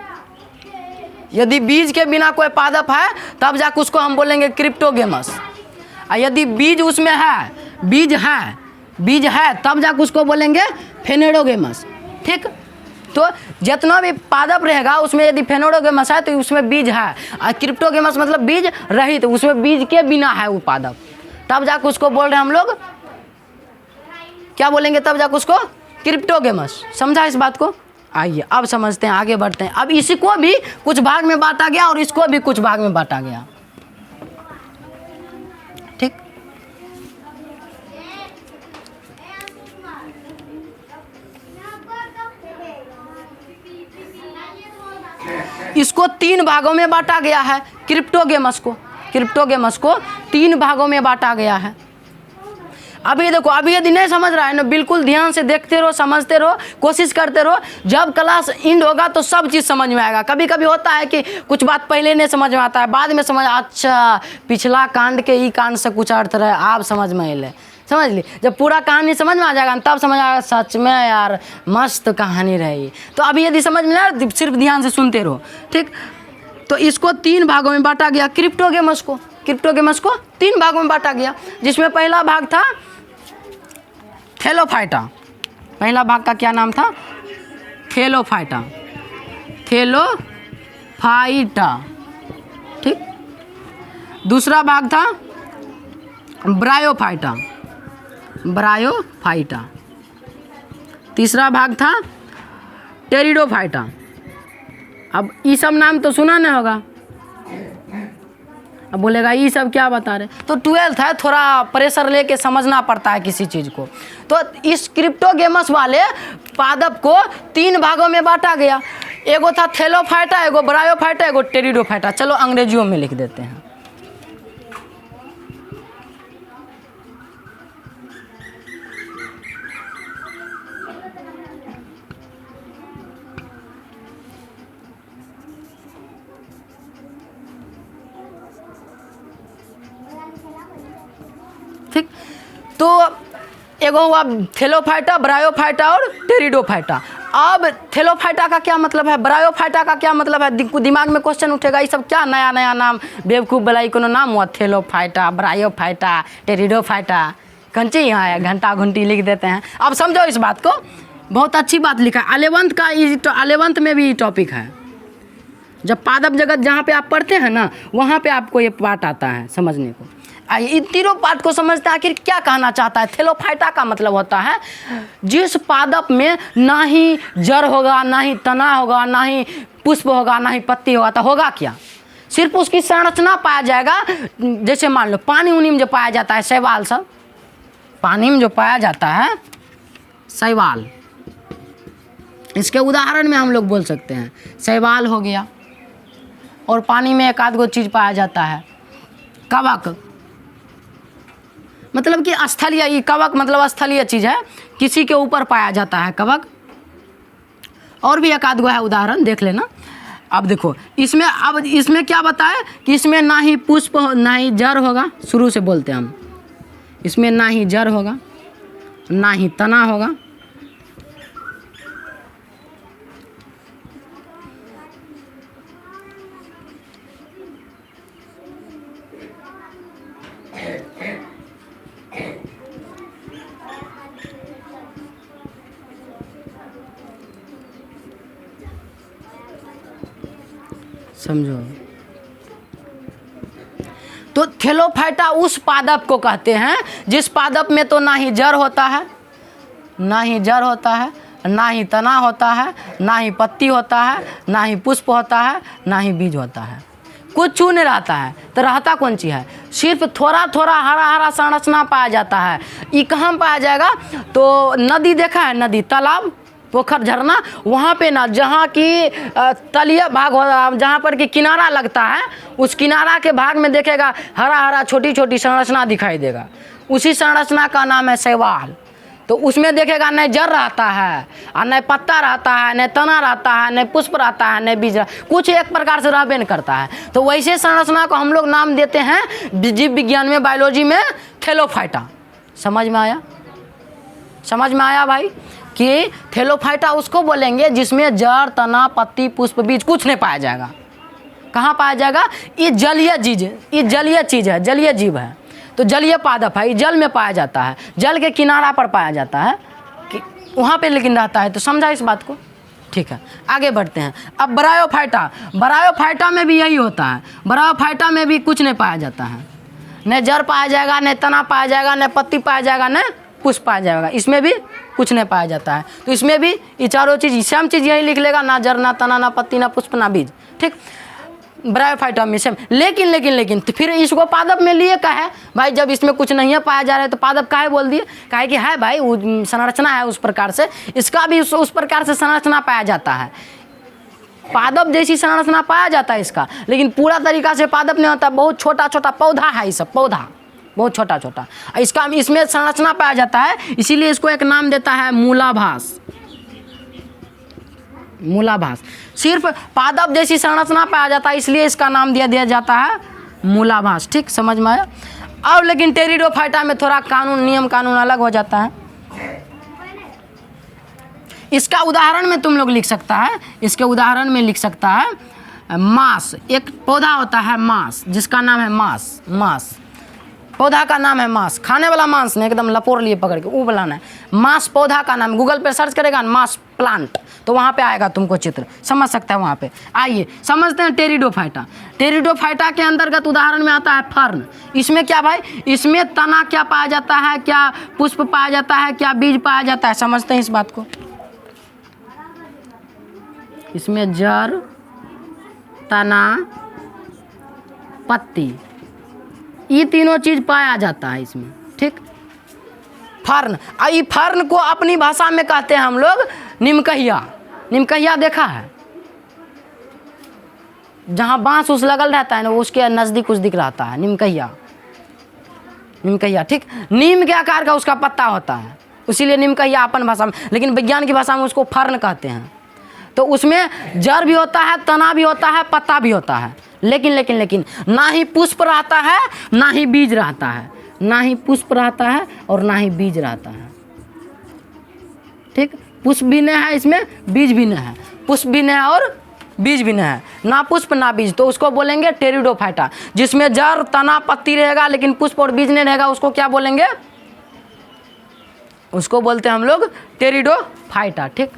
यदि बीज के बिना कोई पादप है तब जाकर उसको हम बोलेंगे क्रिप्टोगेमस। और यदि बीज उसमें है, बीज है तब जाकर उसको बोलेंगे फेनेडोगेमस। ठीक, तो जितना भी पादप रहेगा उसमें यदि फेनेडोगेमस है तो उसमें बीज है, और क्रिप्टोगेमस मतलब बीज रहित, उसमें बीज के बिना है वो पादप, तब जाकर उसको बोल रहे हैं हम लोग क्या बोलेंगे, तब जाकर उसको क्रिप्टोगेमस। समझा इस बात को? आइए अब समझते हैं, आगे बढ़ते हैं। अब इसी को भी कुछ भाग में बांटा गया और इसको भी कुछ भाग में बांटा गया। ठीक, इसको 3 भागों में बांटा गया है। क्रिप्टोगेमस को 3 भागों में बांटा गया है। अभी देखो, अभी यदि नहीं समझ रहा है ना, बिल्कुल ध्यान से देखते रहो, समझते रहो, कोशिश करते रहो। जब क्लास एंड होगा तो सब चीज़ समझ में आएगा। कभी कभी होता है कि कुछ बात पहले नहीं समझ में आता है, बाद में समझ, अच्छा पिछला कांड के ई कांड से कुछ अर्थ रहे, आप समझ में अले, समझ ली। जब पूरा कहानी समझ में आ जाएगा तब समझ आएगा सच में यार मस्त कहानी रही। तो अभी यदि समझ में आ रहा, सिर्फ ध्यान से सुनते रहो। ठीक, तो इसको 3 भागों में बांटा गया। क्रिप्टोगेमस को 3 भागों में बांटा गया, जिसमें पहला भाग था थैलोफाइटा। पहला भाग का क्या नाम था? थैलोफाइटा। ठीक, दूसरा भाग था ब्रायोफाइटा। तीसरा भाग था टेरिडोफाइटा। अब ये सब नाम तो सुना नहीं होगा, अब बोलेगा ये सब क्या बता रहे। तो 12th है, थोड़ा प्रेशर लेके समझना पड़ता है किसी चीज़ को। तो इस क्रिप्टोगेमस वाले पादप को 3 भागों में बांटा गया। एगो था थैलोफाइटा, एगो ब्रायोफाइटा, एगो टेरिडोफाइटा। चलो अंग्रेजियों में लिख देते हैं। ठीक, तो एगो हुआ थैलोफाइटा, ब्रायोफाइटा और टेरिडोफाइटा। अब थैलोफाइटा का क्या मतलब है, ब्रायोफाइटा का क्या मतलब है, दिमाग में क्वेश्चन उठेगा, ये सब क्या नया नया नाम बेवकूफ़ बलाई कोनो नाम हुआ, थैलोफाइटा, ब्रायोफाइटा, टेरिडोफाइटा। कंची यहाँ है, घंटा घंटी लिख देते हैं। अब समझो इस बात को, बहुत अच्छी बात लिखा है। 11th का 11th में भी टॉपिक है। जब पादप जगत जहाँ पे आप पढ़ते हैं ना, वहाँ पे आपको ये पार्ट आता है समझने को। आइए इन तीनों पार्ट को समझते हैं आखिर क्या कहना चाहता है। थैलोफाइटा का मतलब होता है जिस पादप में ना ही जड़ होगा, ना ही तना होगा, ना ही पुष्प होगा, ना ही पत्ती होगा, तो होगा क्या? सिर्फ उसकी संरचना पाया जाएगा। जैसे मान लो पानी उनी में जो पाया जाता है, शैवाल सब, पानी में जो पाया जाता है शैवाल, इसके उदाहरण में हम लोग बोल सकते हैं शैवाल हो गया, और पानी में एक आध गो चीज़ पाया जाता है कवक, मतलब कि स्थलीय। ये कवक मतलब स्थलीय चीज़ है, किसी के ऊपर पाया जाता है कवक। और भी एक आध गो है उदाहरण, देख लेना। अब देखो इसमें, अब इसमें क्या बताए कि इसमें ना ही पुष्प ना ही जड़ होगा। शुरू से बोलते हैं हम, इसमें ना ही जड़ होगा, ना ही तना होगा, समझो। तो थैलोफाइटा उस पादप को कहते हैं जिस पादप में तो ना ही जड़ होता है, ना ही जड़ होता है, ना ही तना होता है, ना ही पत्ती होता है, ना ही पुष्प होता है, ना ही बीज होता है, कुछ नहीं रहता है। तो रहता कौन चीज़ है? सिर्फ थोड़ा थोड़ा हरा हरा संरचना पाया जाता है। ये कहाँ पाया जाएगा? तो नदी देखा है, नदी, तालाब, पोखर, झरना, वहाँ पे ना, जहाँ की तलीय भाग हो, जहाँ पर कि किनारा लगता है, उस किनारा के भाग में देखेगा हरा हरा छोटी छोटी संरचना दिखाई देगा। उसी संरचना का नाम है शैवाल। तो उसमें देखेगा न जड़ रहता है, और न पत्ता रहता है, न तना रहता है, न पुष्प रहता है, न बीज, कुछ एक प्रकार से रहबे नहीं करता है। तो वैसे संरचना को हम लोग नाम देते हैं जीव विज्ञान में, बायोलॉजी में, थैलोफाइटा। समझ में आया? समझ में आया भाई? कि थैलोफाइटा उसको बोलेंगे जिसमें जड़, तना, पत्ती, पुष्प, बीज कुछ नहीं पाया जाएगा। कहाँ पाया जाएगा? ये जलीय चीज, ये जलीय चीज़ है, जलीय जीव है। तो जलीय पादप है, ये जल में पाया जाता है, जल के किनारा पर पाया जाता है, कि वहाँ पे लेकिन रहता है। तो समझा इस बात को? ठीक है, आगे बढ़ते हैं। अब ब्रायोफाइटा, ब्रायोफाइटा में भी यही होता है। ब्रायोफाइटा में भी कुछ नहीं पाया जाता है, न जड़ पाया जाएगा, न तना पाया जाएगा, न पत्ती पाया जाएगा, न पुष्प पाया जाएगा। इसमें भी कुछ नहीं पाया जाता है। तो इसमें भी ये चारों चीज़, सेम चीज़ यही लिख लेगा, ना जड़, ना तना, ना पत्ती, ना पुष्प, ना बीज। ठीक, ब्रायोफाइटा में सेम। लेकिन तो फिर इसको पादप में लिए का है भाई? जब इसमें कुछ नहीं है पाया जा रहा है तो पादप काहे बोल दिए? काहे कि है भाई वो संरचना है उस प्रकार से, इसका भी उस प्रकार से संरचना पाया जाता है। पादप जैसी संरचना पाया जाता है इसका, लेकिन पूरा तरीका से पादप नहीं होता। बहुत छोटा छोटा पौधा है, ये सब पौधा बहुत छोटा छोटा, इसका इसमें संरचना पाया जाता है। इसीलिए इसको एक नाम देता है मूलाभास। मूलाभास, सिर्फ पादप जैसी संरचना पाया जाता है, इसलिए इसका नाम दिया जाता है मूलाभास। ठीक, समझ में आया? अब लेकिन टेरिडोफाइटा में थोड़ा कानून, नियम कानून अलग हो जाता है। इसका उदाहरण में तुम लोग लिख सकता है, इसके उदाहरण में लिख सकता है मांस। एक पौधा होता है मांस, जिसका नाम है मांस। मांस पौधा का नाम है मांस, खाने वाला मांस नहीं, एकदम लपोर लिए पकड़ के वो बनाना है। मांस पौधा का नाम, गूगल पे सर्च करेगा मांस प्लांट, तो वहाँ पे आएगा तुमको चित्र, समझ सकता है वहाँ पे। आइए समझते हैं टेरिडोफाइटा। टेरिडोफाइटा के अंतर्गत उदाहरण में आता है फर्न। इसमें क्या भाई? इसमें तना क्या पाया जाता है, क्या पुष्प पाया जाता है, क्या बीज पाया जाता है? समझते हैं इस बात को। इसमें जड़, तना, पत्ती, ये तीनों चीज पाया जाता है इसमें। ठीक, फर्न, ये फर्न को अपनी भाषा में कहते हैं हम लोग निमकहिया। निमकहिया देखा है? जहाँ बांस उस लगल रहता है ना, उसके नज़दीक कुछ दिख रहता है, निमकहिया। निमकहिया, ठीक, नीम के आकार का उसका पत्ता होता है, इसीलिए निमकहिया अपन भाषा में, लेकिन विज्ञान की भाषा में उसको फर्न कहते हैं। तो उसमें जड़ भी होता है, तना भी होता है, पत्ता भी होता है, लेकिन ना ही पुष्प रहता है, ना ही बीज रहता है। ना ही पुष्प रहता है और ना ही बीज रहता है। ठीक, पुष्प भी नहीं है इसमें, बीज भी नहीं है। पुष्प भी नहीं है और बीज भी नहीं है, ना पुष्प ना बीज, तो उसको बोलेंगे टेरिडोफाइटा। जिसमें जड़, तना, पत्ती रहेगा लेकिन पुष्प और बीज नहीं रहेगा, उसको क्या बोलेंगे? उसको बोलते हैं हम लोग टेरिडोफाइटा। ठीक,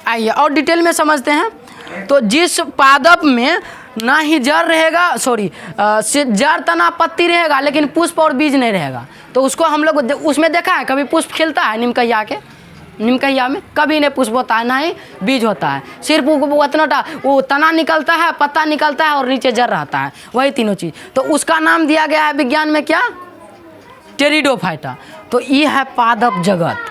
आइए और डिटेल में समझते हैं। तो जिस पादप में ना ही जड़ रहेगा, जड़, तना, पत्ती रहेगा लेकिन पुष्प और बीज नहीं रहेगा, तो उसको हम लोग उसमें देखा है कभी पुष्प खिलता है? निमकहिया के, निमकहिया में कभी नहीं पुष्प होता है, ना ही बीज होता है। सिर्फ उतना वो तना निकलता है, पत्ता निकलता है और नीचे जड़ रहता है, वही तीनों चीज़। तो उसका नाम दिया गया है विज्ञान में क्या? टेरिडोफाइटा। तो ये है पादप जगत,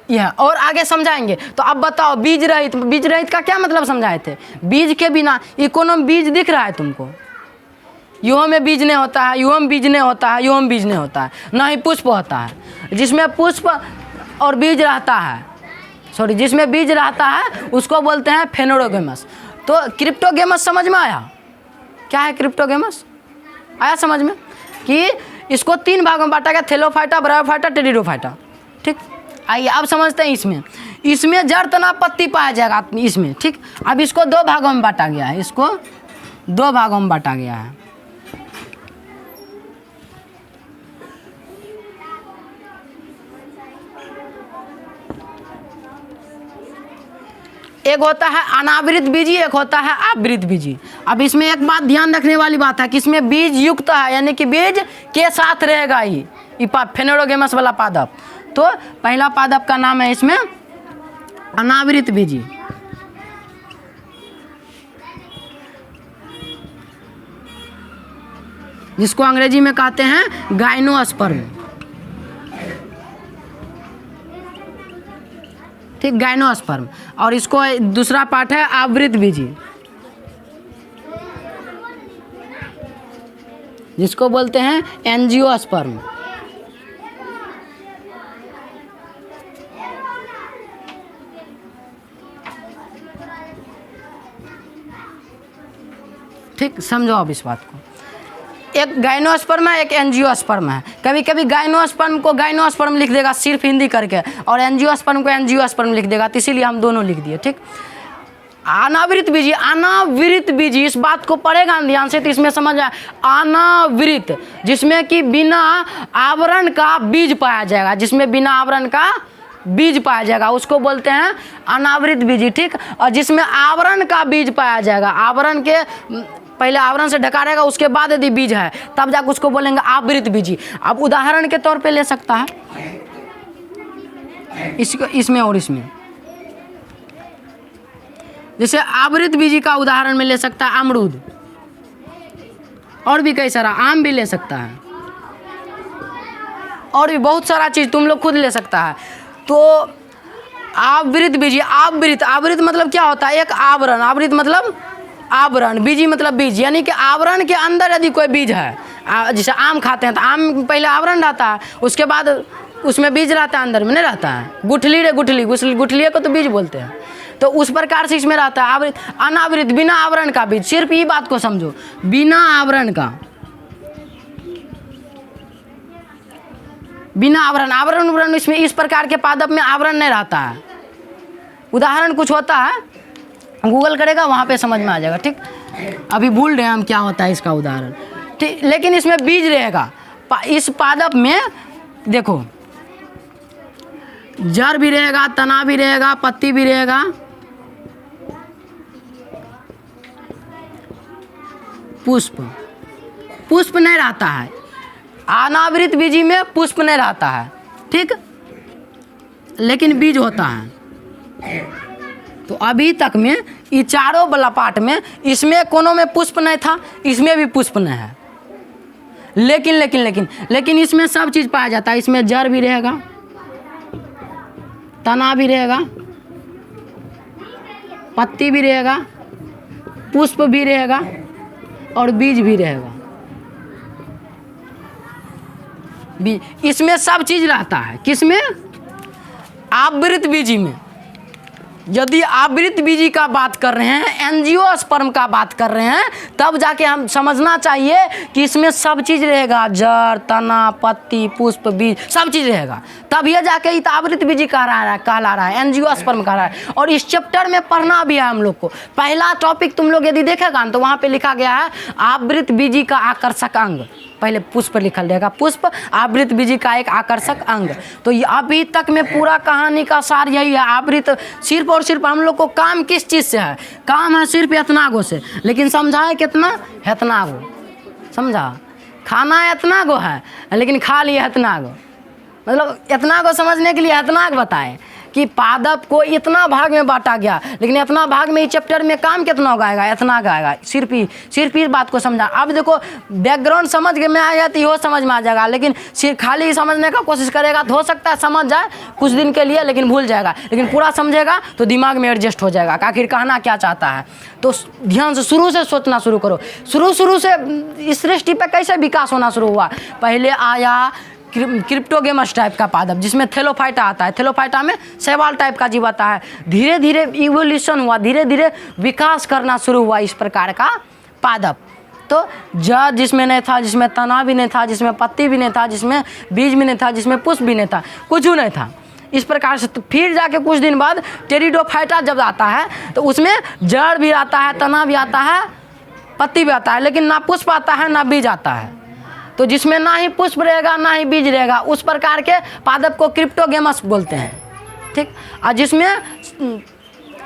यह। और आगे समझाएंगे। तो अब बताओ बीज रहित, बीज रहित का क्या मतलब समझाए थे? बीज के बिना, ये कोनो बीज दिख रहा है तुमको? युवा में बीज नहीं होता है, युवा में बीज नहीं होता है, युवा में बीज नहीं होता है, ना ही पुष्प होता है। जिसमें पुष्प और बीज रहता है, जिसमें बीज रहता है उसको बोलते हैं फेनोरोगेमस। तो क्रिप्टोगेमस समझ में आया? क्या है क्रिप्टोगेमस? आया समझ में? कि इसको 3 भागों में बांटा गया, थैलोफाइटा, ब्रायोफाइटा, टेरिडोफाइटा। ठीक, आइए अब समझते हैं। इसमें जड़, तना, पत्ती पाया जाएगा इसमें। ठीक, अब इसको 2 भागों में बांटा गया है, इसको 2 भागों में बांटा गया है। एक होता है अनावृत बीजी, एक होता है आवृत बीजी। अब इसमें एक बात ध्यान रखने वाली बात है कि इसमें बीज युक्त है, यानी कि बीज के साथ रहेगा ही फेनोरोगेमस वाला पादप। तो पहला पादप का नाम है इसमें अनावृत बीजी। जिसको अंग्रेजी में कहते हैं गाइनोस्पर्म। ठीक, गाइनोस्पर्म। और इसको दूसरा पार्ट है आवृत बीजी, जिसको बोलते हैं एंजियोस्पर्म। ठीक, समझो अब इस बात को। एक गाइनोस्पर्म है, एक एंजियोस्पर्म है। कभी कभी गाइनोस्पर्म को गाइनोस्पर्म लिख देगा सिर्फ हिंदी करके, और एंजियोस्पर्म को एंजियोस्पर्म लिख देगा, तो इसीलिए हम दोनों लिख दिए। ठीक, अनावृत बीजी, अनावृत बीजी, इस बात को पढ़ेगा ध्यान से तो इसमें समझ आए। अनावृत, जिसमें कि बिना आवरण का बीज पाया जाएगा, जिसमें बिना आवरण का बीज पाया जाएगा उसको बोलते हैं अनावृत बीजी। ठीक, और जिसमें आवरण का बीज पाया जाएगा, आवरण के पहले आवरण से ढका रहेगा, उसके बाद यदि बीज है तब जाकर उसको बोलेंगे आवृत बीजी। अब उदाहरण के तौर पे ले सकता है इसको, इसमें और इसमें। जैसे आवृत बीजी का उदाहरण में ले सकता है अमरूद, और भी कई सारा, आम भी ले सकता है, और भी बहुत सारा चीज तुम लोग खुद ले सकता है। तो आवृत बीजी, आवृत, आवृत मतलब क्या होता है? एक आवरण, आवृत मतलब आवरण, बीजी मतलब बीज, यानी कि आवरण के अंदर यदि कोई बीज है, जैसे आम खाते हैं तो आम पहले आवरण रहता है, उसके बाद उसमें बीज रहता है, अंदर में नहीं रहता है। गुठली रे गुठली, गुठलिए को तो बीज बोलते हैं। तो उस प्रकार से इसमें रहता है आवृत, अनावृत, बिना आवरण का बीज। सिर्फ ये बात को समझो, बिना आवरण का, बिना आवरण, आवरण इसमें इस प्रकार के पादप में आवरण नहीं रहता है। उदाहरण कुछ होता है, गूगल करेगा वहाँ पे समझ में आ जाएगा। ठीक, अभी भूल रहे हैं हम क्या होता है इसका उदाहरण। ठीक, लेकिन इसमें बीज रहेगा। इस पादप में देखो जड़ भी रहेगा, तना भी रहेगा, पत्ती भी रहेगा, पुष्प, पुष्प नहीं रहता है। अनावृत बीजी में पुष्प नहीं रहता है। ठीक, लेकिन बीज होता है। तो अभी तक में ये चारों वाला पार्ट में, इसमें कोनो में पुष्प नहीं था, इसमें भी पुष्प नहीं है, लेकिन लेकिन लेकिन लेकिन इसमें सब चीज़ पाया जाता है। इसमें जड़ भी रहेगा, तना भी रहेगा, पत्ती भी रहेगा, पुष्प भी रहेगा, और बीज भी रहेगा। इसमें सब चीज़ रहता है। किसमें? आवृत बीजी में। यदि आवृत बीजी का बात कर रहे हैं, एंजियोस्पर्म का बात कर रहे हैं, तब जाके हम समझना चाहिए कि इसमें सब चीज़ रहेगा, जड़, तना, पत्ती, पुष्प, बीज, सब चीज़ रहेगा। तब ये जाके ये आवृत बीजी कहला रहा है, एंजियोस्पर्म कह रहा है। और इस चैप्टर में पढ़ना भी है हम लोग को। पहला टॉपिक तुम लोग यदि देखेगा तो वहाँ पे लिखा गया है आवृत बीजी का आकर्षक अंग। पहले पुष्प लिखल रहेगा, पुष्प आवृत बीजी का एक आकर्षक अंग। तो ये अभी तक में पूरा कहानी का सार यही है। आवृत सिर्फ और सिर्फ हम लोग को काम किस चीज़ से है? काम है सिर्फ इतना गो से, लेकिन समझा है कितना? इतना गो। समझा? खाना इतना गो है, लेकिन खा लिया इतना गो। मतलब इतना को समझने के लिए इतना बताएं कि पादप को इतना भाग में बांटा गया, लेकिन इतना भाग में इस चैप्टर में काम कितना उगाएगा? इतना गाएगा। सिर्फ इस बात को समझा। अब देखो बैकग्राउंड समझ के में आएगा तो समझ में आ जाएगा, लेकिन सिर्फ खाली समझने का कोशिश करेगा तो हो सकता है समझ जाए कुछ दिन के लिए, लेकिन भूल जाएगा। लेकिन पूरा समझेगा तो दिमाग में एडजस्ट हो जाएगा आखिर कहना क्या चाहता है। तो ध्यान से शुरू से सोचना शुरू करो। शुरू से इस सृष्टि पर कैसे विकास होना शुरू हुआ? पहले आया क्रिप्टोगेमस टाइप का पादप, जिसमें थैलोफाइटा आता है। थैलोफाइटा में शैवाल टाइप का जीव आता है। धीरे धीरे इवोल्यूशन हुआ, धीरे धीरे विकास करना शुरू हुआ इस प्रकार का पादप। तो जड़ जिसमें नहीं था, जिसमें तना भी नहीं था, जिसमें पत्ती भी नहीं था, जिसमें बीज भी नहीं था, जिसमें पुष्प भी नहीं था, कुछ भी नहीं था। इस प्रकार से तो फिर जाके कुछ दिन बाद टेरिडोफाइटा जब आता है तो उसमें जड़ भी आता है, तना भी आता है, पत्ती भी आता है, लेकिन ना पुष्प आता है ना बीज आता है। तो जिसमें ना ही पुष्प रहेगा ना ही बीज रहेगा, उस प्रकार के पादप को क्रिप्टोगेमस बोलते हैं। ठीक। और जिसमें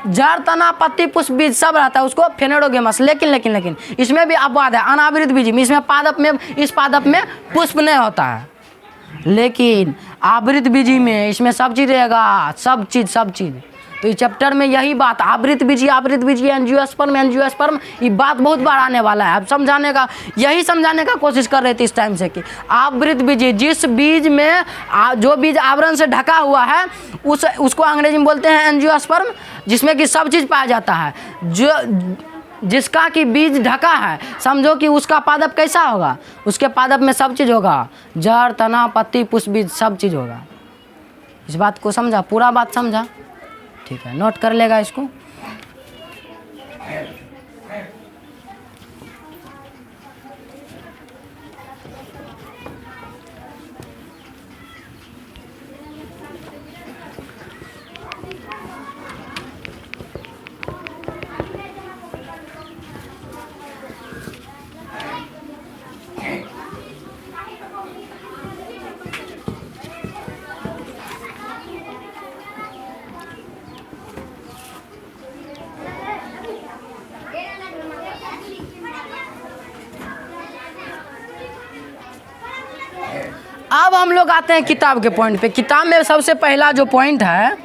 जड़, तना, पत्ती, पुष्प, बीज सब रहता है, उसको फेनेरोगेमस। लेकिन इसमें भी अपवाद है, अनावृत बीज में, इसमें पादप में, इस पादप में पुष्प नहीं होता है। लेकिन आवृत बीजी में इसमें सब चीज़ रहेगा, सब चीज़। तो इस चैप्टर में यही बात, आवृत बीजी, एंजियोस्पर्म, ये बात बहुत बार आने वाला है। अब यही समझाने का कोशिश कर रहे थे इस टाइम से कि आवृत बीजी, जिस बीज में जो बीज आवरण से ढका हुआ है उसको अंग्रेजी में बोलते हैं एंजियोस्पर्म, जिसमें कि सब चीज़ पाया जाता है। जिसका कि बीज ढका है, समझो कि उसका पादप कैसा होगा, उसके पादप में सब चीज़ होगा, जड़, तना, पत्ती, पुष्प, बीज सब चीज़ होगा। इस बात को समझा, पूरा बात समझा? ठीक है, नोट कर लेगा इसको। अब हम लोग आते हैं किताब के पॉइंट पे। किताब में सबसे पहला जो पॉइंट है,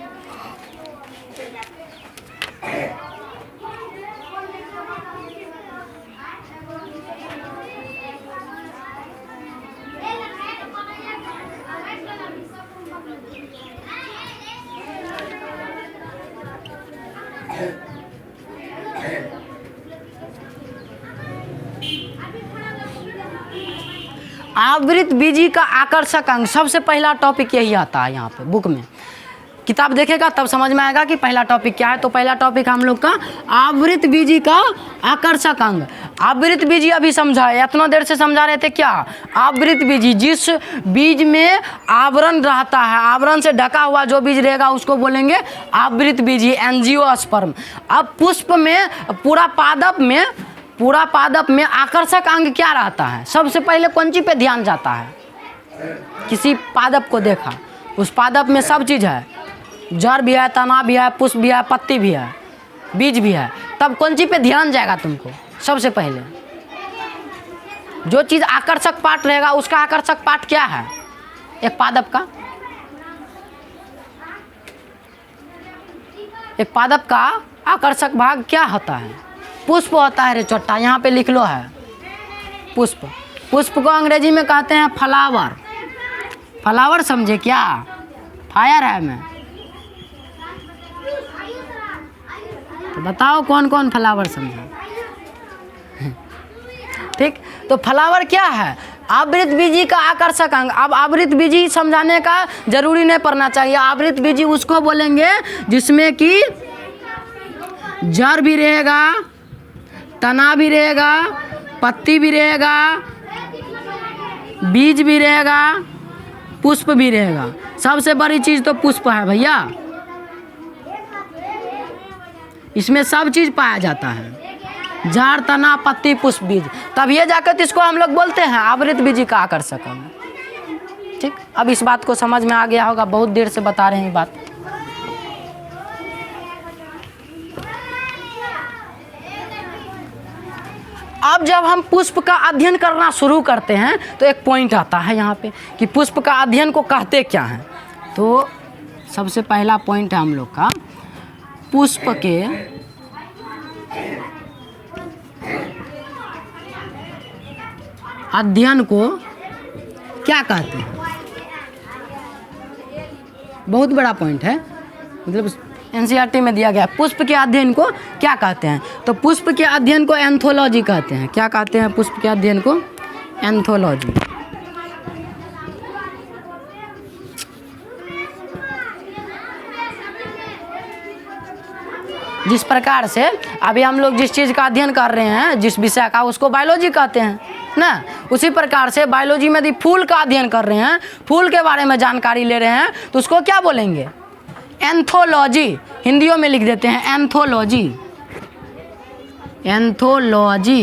आवृत बीजी का आकर्षक अंग। सबसे पहला टॉपिक यही आता है यहाँ पे बुक में। किताब देखेगा तब समझ में आएगा कि पहला टॉपिक क्या है। तो पहला टॉपिक हम लोग का आवृत बीजी का आकर्षक अंग। आवृत बीजी अभी समझा है, इतना देर से समझा रहे थे क्या? आवृत बीजी, जिस बीज में आवरण रहता है, आवरण से ढका हुआ जो बीज रहेगा उसको बोलेंगे आवृत बीजी, एंजियोस्पर्म। अब पुष्प में, पूरा पादप में आकर्षक अंग क्या रहता है? सबसे पहले कौन चीज पे ध्यान जाता है? किसी पादप को देखा, उस पादप में सब चीज़ है, जड़ भी है, तना भी है, पुष्प भी है, पत्ती भी है, बीज भी है। तब कौन चीज पे ध्यान जाएगा तुमको? सबसे पहले जो चीज़ आकर्षक पार्ट रहेगा उसका आकर्षक पार्ट क्या है? एक पादप का आकर्षक भाग क्या होता है? पुष्प होता है रे चोट्टा, यहाँ पे लिख लो है पुष्प। पुष्प को अंग्रेजी में कहते हैं फ्लावर। फ्लावर समझे क्या? फायर है मैं, तो बताओ कौन कौन फ्लावर समझा? ठीक, तो फ्लावर क्या है? आवृत बीजी का आकर्षक अंग। अब आवृत बीजी समझाने का जरूरी नहीं पड़ना चाहिए। आवृत बीजी उसको बोलेंगे जिसमें कि जड़ भी रहेगा, तना भी रहेगा, पत्ती भी रहेगा, बीज भी रहेगा, पुष्प भी रहेगा। सबसे बड़ी चीज़ तो पुष्प है भैया, इसमें सब चीज़ पाया जाता है, जड़, तना, पत्ती, पुष्प, बीज। तब ये जाकर तो इसको हम लोग बोलते हैं आवृत बीजी का आकर्षक अंग। ठीक, अब इस बात को समझ में आ गया होगा, बहुत देर से बता रहे हैं ये बात। अब जब हम पुष्प का अध्ययन करना शुरू करते हैं तो एक पॉइंट आता है यहाँ पे कि पुष्प का अध्ययन को कहते क्या हैं। तो सबसे पहला पॉइंट है हम लोग का, पुष्प के अध्ययन को क्या कहते हैं। बहुत बड़ा पॉइंट है, मतलब एनसीईआरटी में दिया गया। पुष्प के अध्ययन को क्या कहते हैं? तो पुष्प के अध्ययन को एंथोलॉजी कहते हैं। क्या कहते हैं पुष्प के अध्ययन को? एंथोलॉजी। जिस प्रकार से अभी हम लोग जिस चीज़ का अध्ययन कर रहे हैं, जिस विषय का, उसको बायोलॉजी कहते हैं ना। उसी प्रकार से बायोलॉजी में यदि फूल का अध्ययन कर रहे हैं, फूल के बारे में जानकारी ले रहे हैं, तो उसको क्या बोलेंगे? एंथोलॉजी। हिंदियों में लिख देते हैं एंथोलॉजी। एंथोलॉजी,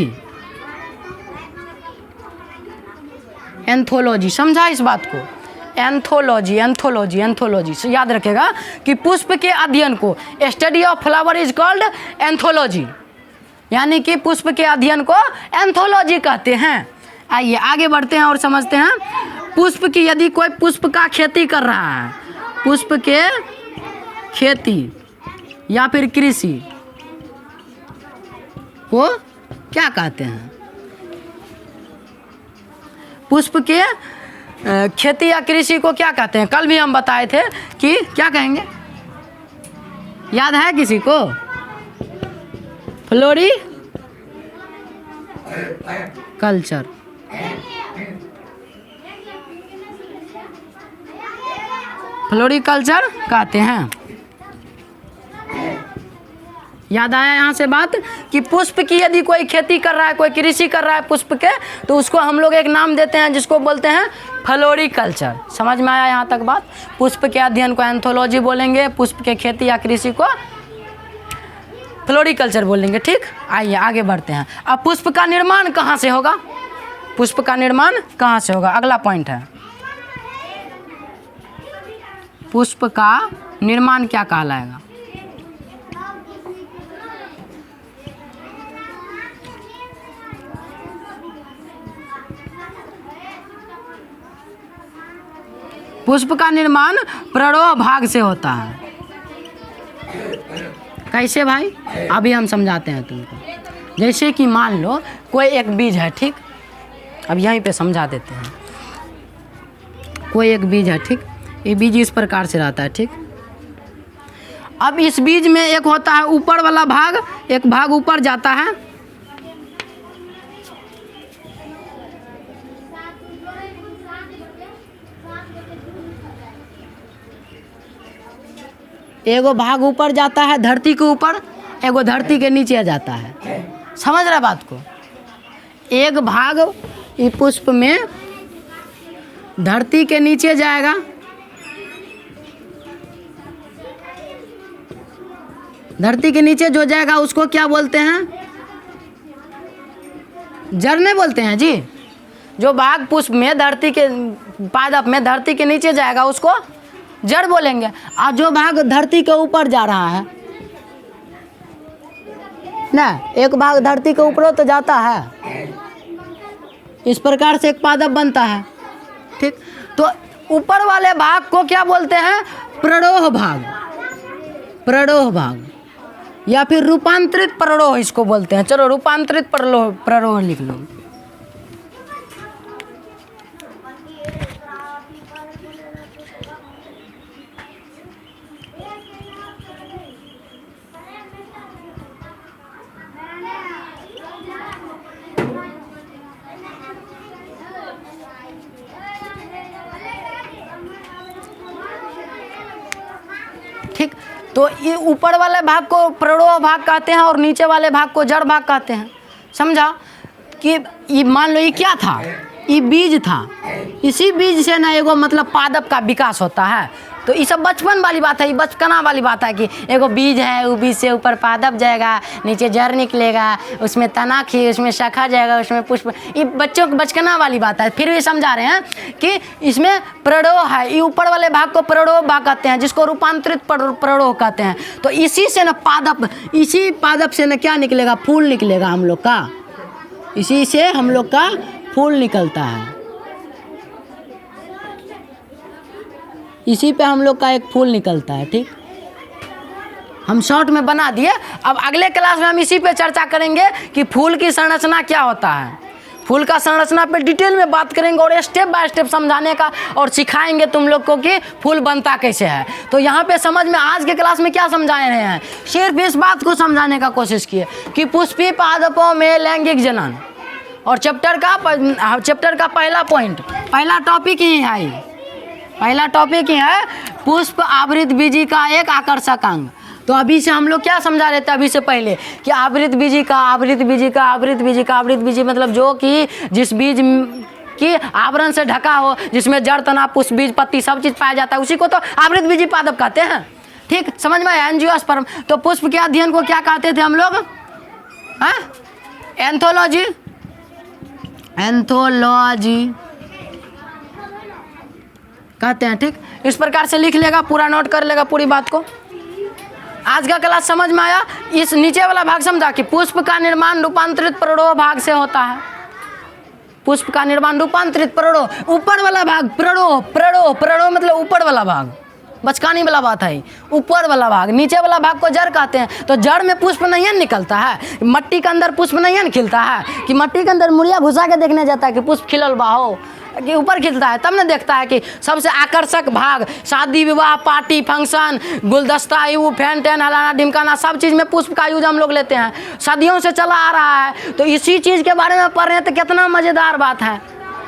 एंथोलॉजी, समझा इस बात को? एंथोलॉजी, एंथोलॉजी, एंथोलॉजी से याद रखेगा कि पुष्प के अध्ययन को study of flower is called anthology, यानी कि पुष्प के अध्ययन को एंथोलॉजी कहते हैं। आइए आगे बढ़ते हैं और समझते हैं। पुष्प की, यदि कोई पुष्प का खेती कर रहा है, पुष्प के खेती या फिर कृषि को क्या कहते हैं? पुष्प के खेती या कृषि को क्या कहते हैं? कल भी हम बताए थे कि क्या कहेंगे, याद है किसी को? फ्लोरी कल्चर, फ्लोरिकल्चर कहते हैं। याद आया यहाँ से बात कि पुष्प की यदि कोई खेती कर रहा है, कोई कृषि कर रहा है पुष्प के, तो उसको हम लोग एक नाम देते हैं जिसको बोलते हैं फ्लोरिकल्चर। समझ में आया यहाँ तक बात? पुष्प के अध्ययन को एंथोलॉजी बोलेंगे, पुष्प के खेती या कृषि को फ्लोरिकल्चर बोलेंगे। ठीक, आइए आगे बढ़ते हैं। अब पुष्प का निर्माण कहाँ से होगा? पुष्प का निर्माण कहाँ से होगा? अगला पॉइंट है, पुष्प का निर्माण क्या कहलाएगा? पुष्प का निर्माण प्ररोह भाग से होता है। कैसे भाई? अभी हम समझाते हैं तुमको। जैसे कि मान लो कोई एक बीज है, ठीक, अब यहीं पे समझा देते हैं। कोई एक बीज है, ठीक, ये बीज इस प्रकार से रहता है, ठीक। अब इस बीज में एक होता है ऊपर वाला भाग, एक भाग ऊपर जाता है, एगो भाग ऊपर जाता है धरती के ऊपर, एगो धरती के नीचे जाता है। समझ रहा बात को? एक भाग इस पुष्प में धरती के नीचे जाएगा, धरती के नीचे जो जाएगा उसको क्या बोलते हैं? जड़ नहीं बोलते हैं जी। जो भाग पुष्प में धरती के पादप में धरती के नीचे जाएगा उसको जड़ बोलेंगे। और जो भाग धरती के ऊपर जा रहा है ना, एक भाग धरती के ऊपर तो जाता है, इस प्रकार से एक पादप बनता है, ठीक। तो ऊपर वाले भाग को क्या बोलते हैं? प्ररोह भाग, प्ररोह भाग या फिर रूपांतरित प्ररोह इसको बोलते हैं। चलो रूपांतरित प्ररोह लिख लो। ठीक, तो ये ऊपर वाले भाग को प्ररोह भाग कहते हैं और नीचे वाले भाग को जड़ भाग कहते हैं। समझा? कि ये मान लो ये क्या था? ये बीज था, इसी बीज से ना एगो मतलब पादप का विकास होता है। तो ये सब बचपन वाली बात है, ये बचपना वाली बात है कि एगो बीज है, वो बीज से ऊपर पादप जाएगा, नीचे जड़ निकलेगा, उसमें तना खी, उसमें शाखा जाएगा, उसमें पुष्प। ये बच्चों की बचपना वाली बात है। फिर भी समझा रहे हैं कि इसमें प्ररोह है, ये ऊपर वाले भाग को प्ररोह भाग कहते हैं, जिसको रूपांतरित प्ररोह कहते हैं। तो इसी से ना पादप, इसी पादप से ना क्या निकलेगा? फूल निकलेगा हम लोग का, इसी से हम लोग का फूल निकलता है, इसी पे हम लोग का एक फूल निकलता है, ठीक। हम शॉर्ट में बना दिए। अब अगले क्लास में हम इसी पे चर्चा करेंगे कि फूल की संरचना क्या होता है। फूल का संरचना पे डिटेल में बात करेंगे और स्टेप बाय स्टेप समझाने का और सिखाएंगे तुम लोग को कि फूल बनता कैसे है। तो यहाँ पे समझ में आज के क्लास में क्या समझा रहे हैं? सिर्फ इस बात को समझाने का कोशिश किए कि पुष्पीय पादपों में लैंगिक जनन, और चैप्टर का पहला पॉइंट, पहला टॉपिक ही है, पहला टॉपिक ही है पुष्प आवृत बीजी का एक आकर्षक अंग। तो अभी से हम लोग क्या समझा रहे थे अभी से पहले कि आवृत बीजी मतलब जो कि जिस बीज की आवरण से ढका हो, जिसमें जड़, तना, पुष्प, बीज, पत्ती सब चीज़ पाया जाता है, उसी को तो आवृत बीजी पादप कहते हैं। ठीक, समझ में आया? एंजियोस्पर्म। तो पुष्प के अध्ययन को क्या कहते थे हम लोग? एंथोलॉजी, एंथोलॉजी कहते हैं। ठीक, इस प्रकार से लिख लेगा, पूरा नोट कर लेगा पूरी बात को। आज का क्लास समझ में आया? इस नीचे वाला भाग समझा कि पुष्प का निर्माण रूपांतरित प्रणोह भाग से होता है। पुष्प का निर्माण रूपांतरित प्रणोह, ऊपर वाला भाग प्रणोह, प्रणोह प्रणोह मतलब ऊपर वाला भाग, बचकानी वाला बात है, ऊपर वाला भाग। नीचे वाला भाग को जड़ कहते हैं। तो जड़ में पुष्प नहीं है निकलता है, मट्टी के अंदर पुष्प नहीं है न खिलता है, कि मट्टी के अंदर मुड़िया घुसा के देखने जाता है कि पुष्प खिलल बा हो, कि ऊपर खिलता है, तब न देखता है कि सबसे आकर्षक भाग, शादी विवाह पार्टी फंक्शन, गुलदस्ता, यू फैन टैन हलाना ढिमकाना, सब चीज़ में पुष्प का यूज हम लोग लेते हैं, सदियों से चला आ रहा है। तो इसी चीज़ के बारे में पढ़ रहे हैं तो कितना मज़ेदार बात है,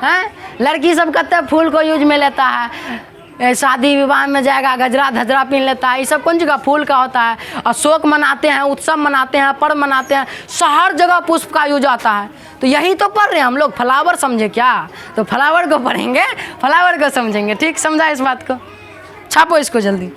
हैं? लड़की सब कहते हैं फूल को यूज में लेता है, शादी विवाह में जाएगा गजरा धजरा पहन लेता है, ये सब कौन जगह फूल का होता है। अशोक मनाते हैं, उत्सव मनाते हैं, पर्व मनाते हैं, हर जगह पुष्प का यूज आता है। तो यही तो पढ़ रहे हैं हम लोग, फ्लावर समझे क्या? तो फ्लावर को पढ़ेंगे, फ्लावर को समझेंगे। ठीक, समझा इस बात को? छापो इसको जल्दी।